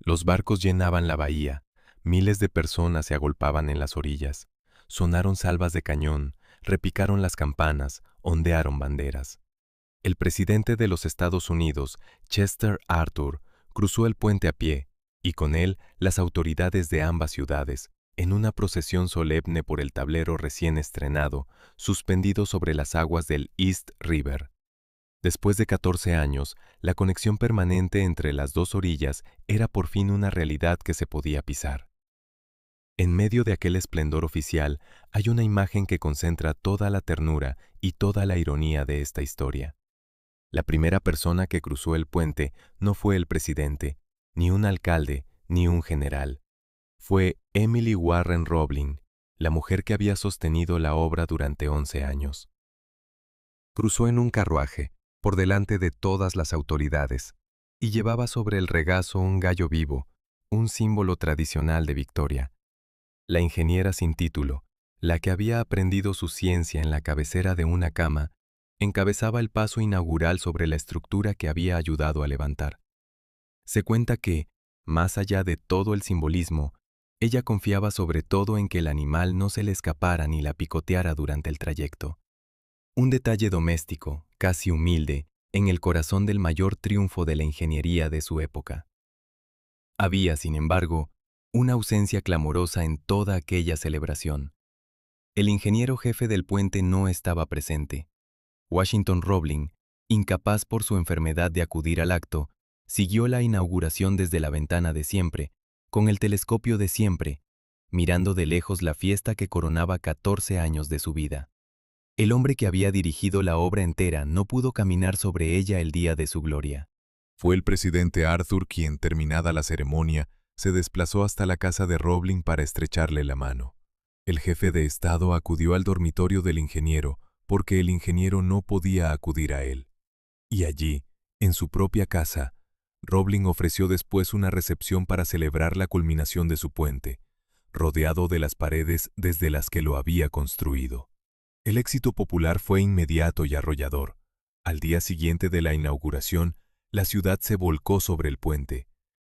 A: Los barcos llenaban la bahía, miles de personas se agolpaban en las orillas, sonaron salvas de cañón, repicaron las campanas, ondearon banderas. El presidente de los Estados Unidos, Chester Arthur, cruzó el puente a pie, y con él las autoridades de ambas ciudades, en una procesión solemne por el tablero recién estrenado, suspendido sobre las aguas del East River. Después de 14 años, la conexión permanente entre las dos orillas era por fin una realidad que se podía pisar. En medio de aquel esplendor oficial hay una imagen que concentra toda la ternura y toda la ironía de esta historia. La primera persona que cruzó el puente no fue el presidente, ni un alcalde, ni un general. Fue Emily Warren Roebling, la mujer que había sostenido la obra durante 11 años.
C: Cruzó en un carruaje, por delante de todas las autoridades, y llevaba sobre el regazo un gallo vivo, un símbolo tradicional de Victoria. La ingeniera sin título, la que había aprendido su ciencia en la cabecera de una cama, encabezaba el paso inaugural sobre la estructura que había ayudado a levantar. Se cuenta que, más allá de todo el simbolismo, ella confiaba sobre todo en que el animal no se le escapara ni la picoteara durante el trayecto. Un detalle doméstico, casi humilde, en el corazón del mayor triunfo de la ingeniería de su época. Había, sin embargo, una ausencia clamorosa en toda aquella celebración. El ingeniero jefe del puente no estaba presente. Washington Roebling, incapaz por su enfermedad de acudir al acto, siguió la inauguración desde la ventana de siempre, con el telescopio de siempre, mirando de lejos la fiesta que coronaba 14 años de su vida. El hombre que había dirigido la obra entera no pudo caminar sobre ella el día de su gloria.
A: Fue el presidente Arthur quien, terminada la ceremonia, se desplazó hasta la casa de Roebling para estrecharle la mano. El jefe de Estado acudió al dormitorio del ingeniero porque el ingeniero no podía acudir a él. Y allí, en su propia casa, Roebling ofreció después una recepción para celebrar la culminación de su puente, rodeado de las paredes desde las que lo había construido. El éxito popular fue inmediato y arrollador. Al día siguiente de la inauguración, la ciudad se volcó sobre el puente.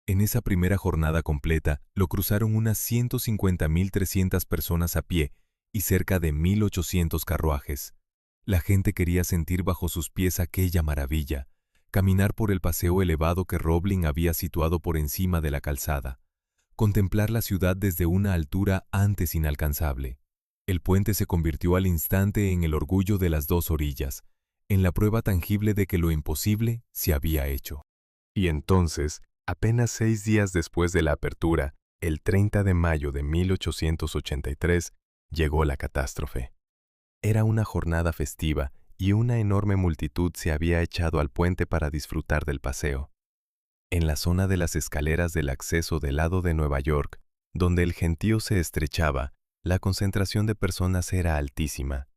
A: En esa primera jornada completa lo cruzaron unas 150.300 personas a pie y cerca de 1.800 carruajes. La gente quería sentir bajo sus pies aquella maravilla, caminar por el paseo elevado que Roebling había situado por encima de la calzada, contemplar la ciudad desde una altura antes inalcanzable. El puente se convirtió al instante en el orgullo de las dos orillas, en la prueba tangible de que lo imposible se había hecho.
C: Y entonces, apenas 6 días después de la apertura, el 30 de mayo de 1883, llegó la catástrofe. Era una jornada festiva y una enorme multitud se había echado al puente para disfrutar del paseo. En la zona de las escaleras del acceso del lado de Nueva York, donde el gentío se estrechaba, la concentración de personas era altísima.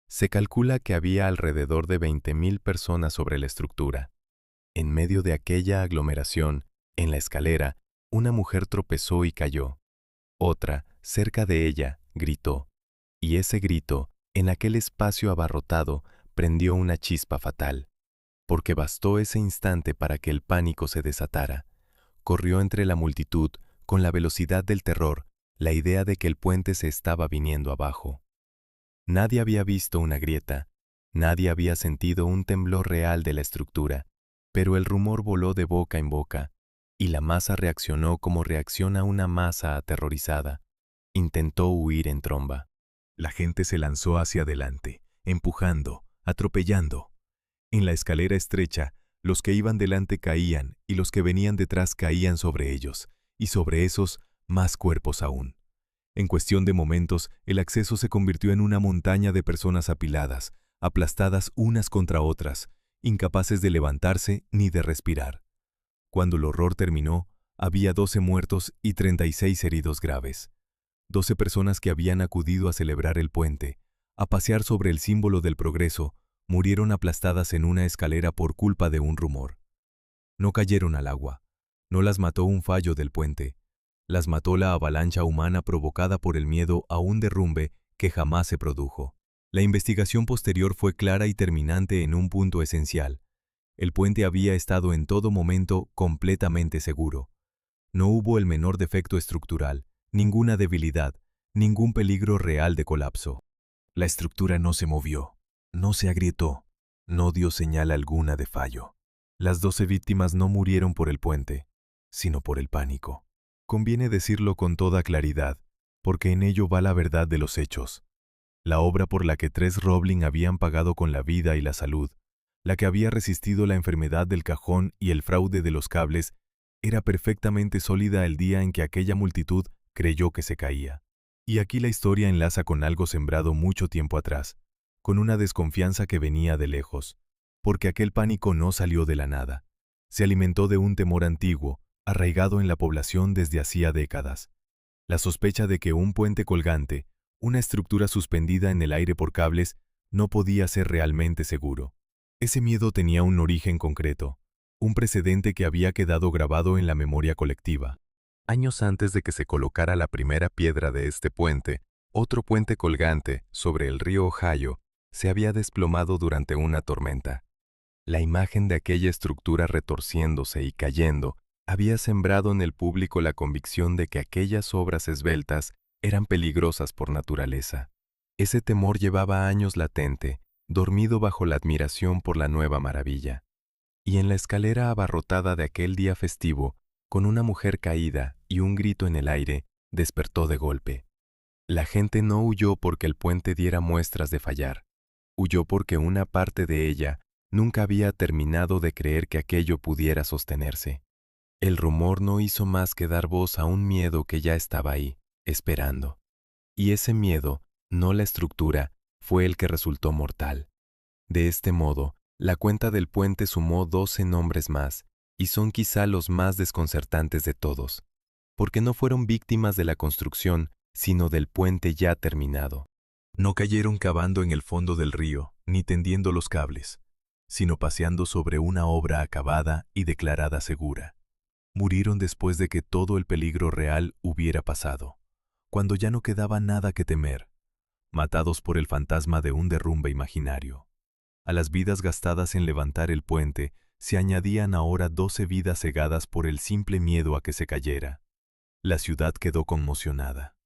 C: Se calcula que había alrededor de 20.000 personas sobre la estructura. En medio de aquella aglomeración, en la escalera, una mujer tropezó y cayó. Otra, cerca de ella, gritó. Y ese grito, en aquel espacio abarrotado, prendió una chispa fatal. Porque bastó ese instante para que el pánico se desatara. Corrió entre la multitud, con la velocidad del terror, la idea de que el puente se estaba viniendo abajo. Nadie había visto una grieta, nadie había sentido un temblor real de la estructura, pero el rumor voló de boca en boca, y la masa reaccionó como reacciona una masa aterrorizada. Intentó huir en tromba.
A: La gente se lanzó hacia adelante, empujando, atropellando. En la escalera estrecha, los que iban delante caían y los que venían detrás caían sobre ellos, y sobre esos más cuerpos aún. En cuestión de momentos, el acceso se convirtió en una montaña de personas apiladas, aplastadas unas contra otras, incapaces de levantarse ni de respirar. Cuando el horror terminó, había 12 muertos y 36 heridos graves. 12 personas que habían acudido a celebrar el puente, a pasear sobre el símbolo del progreso, murieron aplastadas en una escalera por culpa de un rumor. No cayeron al agua, no las mató un fallo del puente, las mató la avalancha humana provocada por el miedo a un derrumbe que jamás se produjo. La investigación posterior fue clara y terminante en un punto esencial. El puente había estado en todo momento completamente seguro. No hubo el menor defecto estructural, ninguna debilidad, ningún peligro real de colapso. La estructura no se movió, no se agrietó, no dio señal alguna de fallo. Las 12 víctimas no murieron por el puente, sino por el pánico. Conviene decirlo con toda claridad, porque en ello va la verdad de los hechos. La obra por la que 3 Roebling habían pagado con la vida y la salud, la que había resistido la enfermedad del cajón y el fraude de los cables, era perfectamente sólida el día en que aquella multitud creyó que se caía. Y aquí la historia enlaza con algo sembrado mucho tiempo atrás, con una desconfianza que venía de lejos, porque aquel pánico no salió de la nada. Se alimentó de un temor antiguo, arraigado en la población desde hacía décadas. La sospecha de que un puente colgante, una estructura suspendida en el aire por cables, no podía ser realmente seguro. Ese miedo tenía un origen concreto, un precedente que había quedado grabado en la memoria colectiva.
C: Años antes de que se colocara la primera piedra de este puente, otro puente colgante sobre el río Ohio se había desplomado durante una tormenta. La imagen de aquella estructura retorciéndose y cayendo había sembrado en el público la convicción de que aquellas obras esbeltas eran peligrosas por naturaleza. Ese temor llevaba años latente, dormido bajo la admiración por la nueva maravilla. Y en la escalera abarrotada de aquel día festivo, con una mujer caída y un grito en el aire, despertó de golpe. La gente no huyó porque el puente diera muestras de fallar. Huyó porque una parte de ella nunca había terminado de creer que aquello pudiera sostenerse. El rumor no hizo más que dar voz a un miedo que ya estaba ahí, esperando. Y ese miedo, no la estructura, fue el que resultó mortal. De este modo, la cuenta del puente sumó 12 nombres más, y son quizá los más desconcertantes de todos, porque no fueron víctimas de la construcción, sino del puente ya terminado.
A: No cayeron cavando en el fondo del río, ni tendiendo los cables, sino paseando sobre una obra acabada y declarada segura. Murieron después de que todo el peligro real hubiera pasado, cuando ya no quedaba nada que temer, matados por el fantasma de un derrumbe imaginario. A las vidas gastadas en levantar el puente, se añadían ahora 12 vidas cegadas por el simple miedo a que se cayera. La ciudad quedó conmocionada.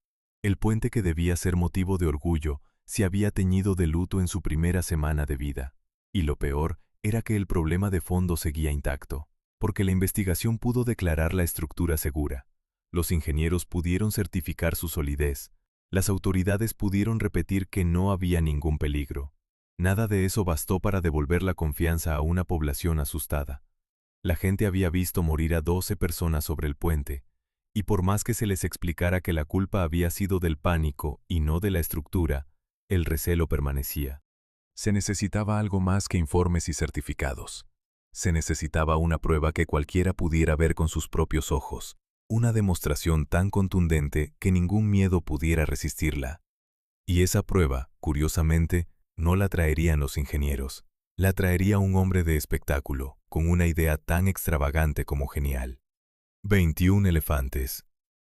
A: El puente que debía ser motivo de orgullo se había teñido de luto en su primera semana de vida. Y lo peor era que el problema de fondo seguía intacto, porque la investigación pudo declarar la estructura segura. Los ingenieros pudieron certificar su solidez. Las autoridades pudieron repetir que no había ningún peligro. Nada de eso bastó para devolver la confianza a una población asustada. La gente había visto morir a 12 personas sobre el puente, y por más que se les explicara que la culpa había sido del pánico y no de la estructura, el recelo permanecía. Se necesitaba algo más que informes y certificados. Se necesitaba una prueba que cualquiera pudiera ver con sus propios ojos, una demostración tan contundente que ningún miedo pudiera resistirla. Y esa prueba, curiosamente, no la traerían los ingenieros, la traería un hombre de espectáculo, con una idea tan extravagante como genial. 21 elefantes.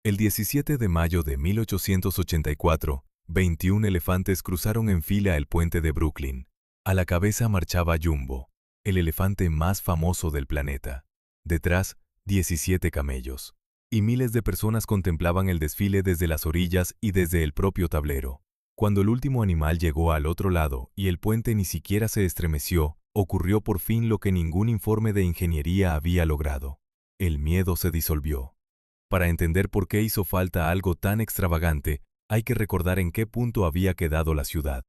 A: El 17 de mayo de 1884, 21 elefantes cruzaron en fila el puente de Brooklyn. A la cabeza marchaba Jumbo, el elefante más famoso del planeta. Detrás, 17 camellos. Y miles de personas contemplaban el desfile desde las orillas y desde el propio tablero. Cuando el último animal llegó al otro lado y el puente ni siquiera se estremeció, ocurrió por fin lo que ningún informe de ingeniería había logrado. El miedo se disolvió. Para entender por qué hizo falta algo tan extravagante, hay que recordar en qué punto había quedado la ciudad.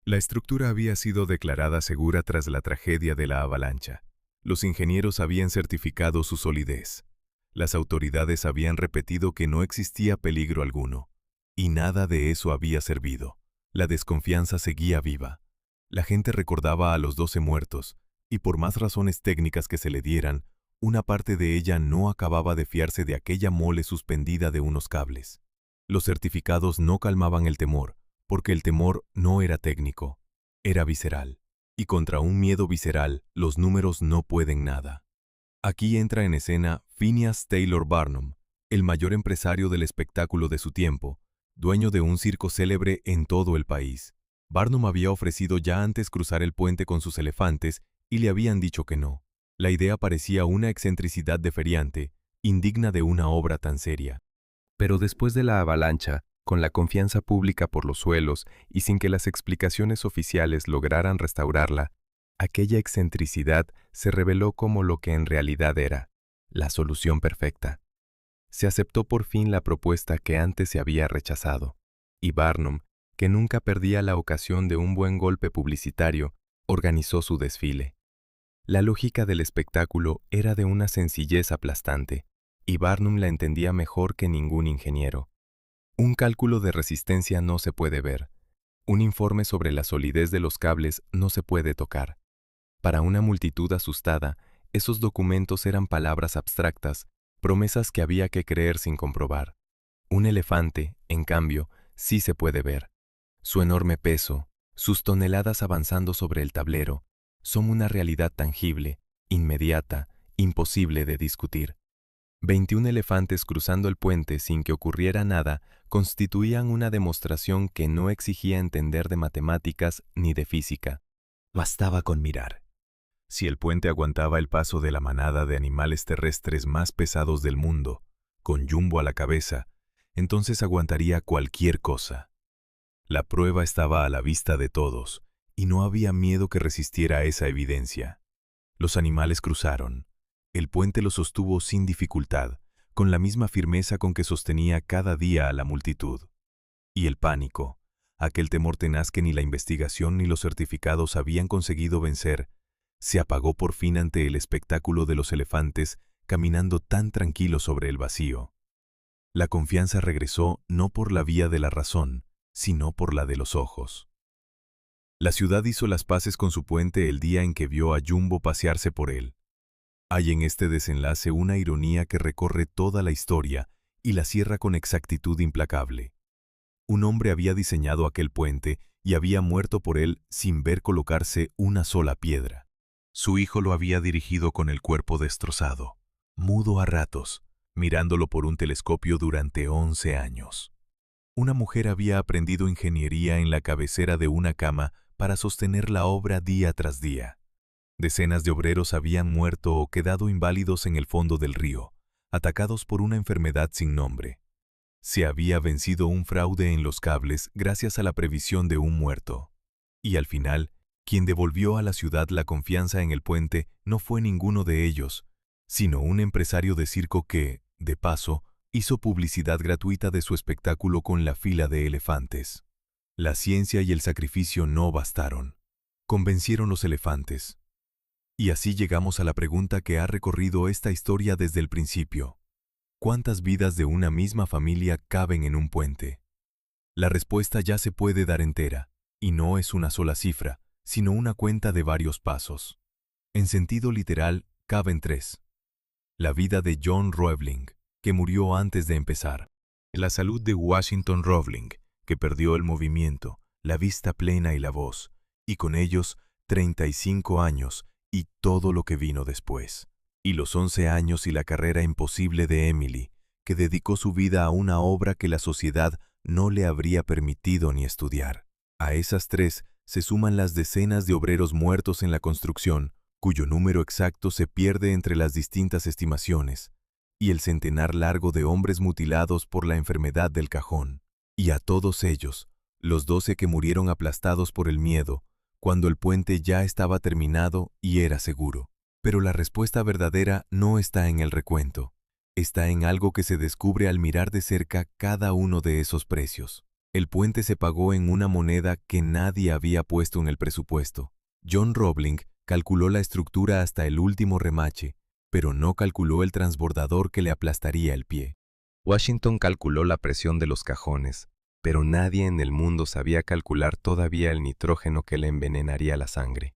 A: La estructura había sido declarada segura tras la tragedia de la avalancha. Los ingenieros habían certificado su solidez. Las autoridades habían repetido que no existía peligro alguno. Y nada de eso había servido. La desconfianza seguía viva. La gente recordaba a los 12 muertos, y por más razones técnicas que se le dieran, una parte de ella no acababa de fiarse de aquella mole suspendida de unos cables. Los certificados no calmaban el temor, porque el temor no era técnico, era visceral. Y contra un miedo visceral, los números no pueden nada. Aquí entra en escena Phineas Taylor Barnum, el mayor empresario del espectáculo de su tiempo, dueño de un circo célebre en todo el país. Barnum había ofrecido ya antes cruzar el puente con sus elefantes y le habían dicho que no. La idea parecía una excentricidad de feriante, indigna de una obra tan seria.
C: Pero después de la avalancha, con la confianza pública por los suelos y sin que las explicaciones oficiales lograran restaurarla, aquella excentricidad se reveló como lo que en realidad era, la solución perfecta. Se aceptó por fin la propuesta que antes se había rechazado, y Barnum, que nunca perdía la ocasión de un buen golpe publicitario, organizó su desfile. La lógica del espectáculo era de una sencillez aplastante, y Barnum la entendía mejor que ningún ingeniero. Un cálculo de resistencia no se puede ver. Un informe sobre la solidez de los cables no se puede tocar. Para una multitud asustada, esos documentos eran palabras abstractas, promesas que había que creer sin comprobar. Un elefante, en cambio, sí se puede ver. Su enorme peso, sus toneladas avanzando sobre el tablero, son una realidad tangible, inmediata, imposible de discutir. 21 elefantes cruzando el puente sin que ocurriera nada constituían una demostración que no exigía entender de matemáticas ni de física.
A: Bastaba con mirar. Si el puente aguantaba el paso de la manada de animales terrestres más pesados del mundo, con Jumbo a la cabeza, entonces aguantaría cualquier cosa. La prueba estaba a la vista de todos, y no había miedo que resistiera a esa evidencia. Los animales cruzaron. El puente los sostuvo sin dificultad, con la misma firmeza con que sostenía cada día a la multitud. Y el pánico, aquel temor tenaz que ni la investigación ni los certificados habían conseguido vencer, se apagó por fin ante el espectáculo de los elefantes caminando tan tranquilos sobre el vacío. La confianza regresó no por la vía de la razón, sino por la de los ojos. La ciudad hizo las paces con su puente el día en que vio a Jumbo pasearse por él. Hay en este desenlace una ironía que recorre toda la historia y la cierra con exactitud implacable. Un hombre había diseñado aquel puente y había muerto por él sin ver colocarse una sola piedra. Su hijo lo había dirigido con el cuerpo destrozado, mudo a ratos, mirándolo por un telescopio durante 11 años. Una mujer había aprendido ingeniería en la cabecera de una cama para sostener la obra día tras día. Decenas de obreros habían muerto o quedado inválidos en el fondo del río, atacados por una enfermedad sin nombre. Se había vencido un fraude en los cables gracias a la previsión de un muerto. Y al final, quien devolvió a la ciudad la confianza en el puente no fue ninguno de ellos, sino un empresario de circo que, de paso, hizo publicidad gratuita de su espectáculo con la fila de elefantes. La ciencia y el sacrificio no bastaron. Convencieron los elefantes. Y así llegamos a la pregunta que ha recorrido esta historia desde el principio. ¿Cuántas vidas de una misma familia caben en un puente? La respuesta ya se puede dar entera, y no es una sola cifra, sino una cuenta de varios pasos. En sentido literal, caben 3. La vida de John Roebling, que murió antes de empezar. La salud de Washington Roebling, que perdió el movimiento, la vista plena y la voz, y con ellos 35 años y todo lo que vino después. Y los 11 años y la carrera imposible de Emily, que dedicó su vida a una obra que la sociedad no le habría permitido ni estudiar. A esas 3 se suman las decenas de obreros muertos en la construcción, cuyo número exacto se pierde entre las distintas estimaciones, y el centenar largo de hombres mutilados por la enfermedad del cajón. Y a todos ellos, los 12 que murieron aplastados por el miedo, cuando el puente ya estaba terminado y era seguro. Pero la respuesta verdadera no está en el recuento. Está en algo que se descubre al mirar de cerca cada uno de esos precios. El puente se pagó en una moneda que nadie había puesto en el presupuesto. John Roebling calculó la estructura hasta el último remache, pero no calculó el transbordador que le aplastaría el pie.
C: Washington calculó la presión de los cajones, pero nadie en el mundo sabía calcular todavía el nitrógeno que le envenenaría la sangre.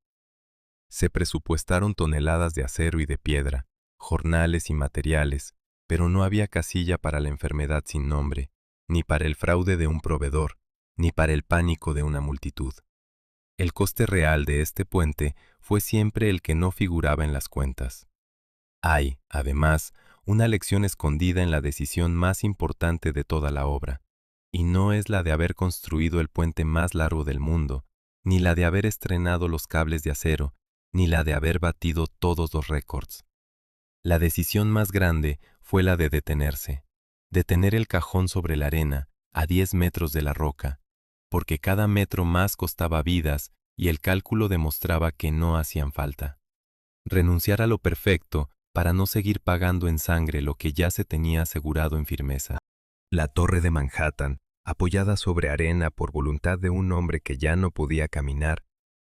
C: Se presupuestaron toneladas de acero y de piedra, jornales y materiales, pero no había casilla para la enfermedad sin nombre, ni para el fraude de un proveedor, ni para el pánico de una multitud.
B: El coste real de este puente fue siempre el que no figuraba en las cuentas. Hay, además, una lección escondida en la decisión más importante de toda la obra, y no es la de haber construido el puente más largo del mundo, ni la de haber estrenado los cables de acero, ni la de haber batido todos los récords. La decisión más grande fue la de detener el cajón sobre la arena, a 10 metros de la roca, porque cada metro más costaba vidas y el cálculo demostraba que no hacían falta. Renunciar a lo perfecto para no seguir pagando en sangre lo que ya se tenía asegurado en firmeza.
C: La torre de Manhattan, apoyada sobre arena por voluntad de un hombre que ya no podía caminar,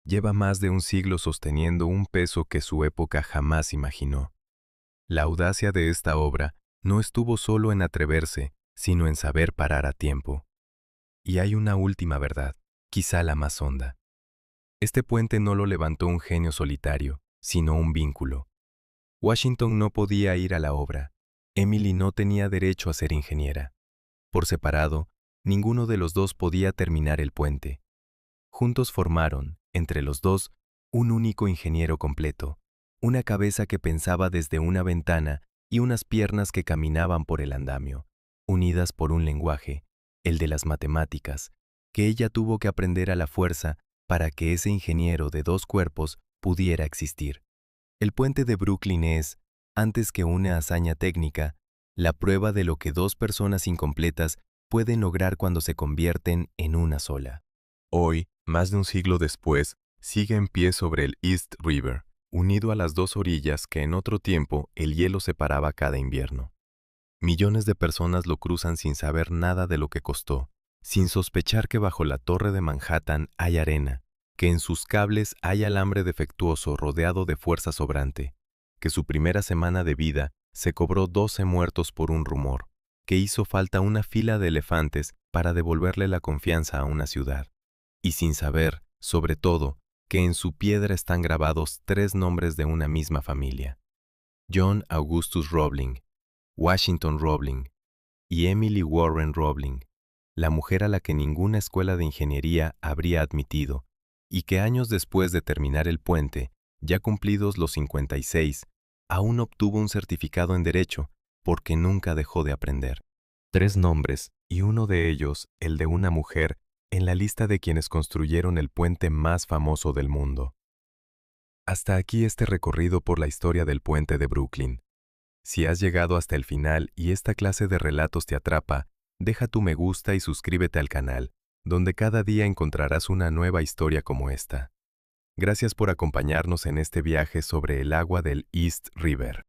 C: lleva más de un siglo sosteniendo un peso que su época jamás imaginó. La audacia de esta obra no estuvo solo en atreverse, sino en saber parar a tiempo. Y hay una última verdad, quizá la más honda. Este puente no lo levantó un genio solitario, sino un vínculo. Washington no podía ir a la obra. Emily no tenía derecho a ser ingeniera. Por separado, ninguno de los dos podía terminar el puente. Juntos formaron, entre los dos, un único ingeniero completo, una cabeza que pensaba desde una ventana y unas piernas que caminaban por el andamio, unidas por un lenguaje, el de las matemáticas, que ella tuvo que aprender a la fuerza para que ese ingeniero de dos cuerpos pudiera existir. El puente de Brooklyn es, antes que una hazaña técnica, la prueba de lo que dos personas incompletas pueden lograr cuando se convierten en una sola.
A: Hoy, más de un siglo después, sigue en pie sobre el East River, unido a las dos orillas que en otro tiempo el hielo separaba cada invierno. Millones de personas lo cruzan sin saber nada de lo que costó, sin sospechar que bajo la torre de Manhattan hay arena, que en sus cables hay alambre defectuoso rodeado de fuerza sobrante, que su primera semana de vida se cobró 12 muertos por un rumor, que hizo falta una fila de elefantes para devolverle la confianza a una ciudad, y sin saber, sobre todo, que en su piedra están grabados 3 nombres de una misma familia: John Augustus Roebling, Washington Roebling y Emily Warren Roebling, la mujer a la que ninguna escuela de ingeniería habría admitido, y que años después de terminar el puente, ya cumplidos los 56, aún obtuvo un certificado en Derecho porque nunca dejó de aprender. 3 nombres, y uno de ellos, el de una mujer, en la lista de quienes construyeron el puente más famoso del mundo. Hasta aquí este recorrido por la historia del puente de Brooklyn. Si has llegado hasta el final y esta clase de relatos te atrapa, deja tu me gusta y suscríbete al canal, donde cada día encontrarás una nueva historia como esta. Gracias por acompañarnos en este viaje sobre el agua del East River.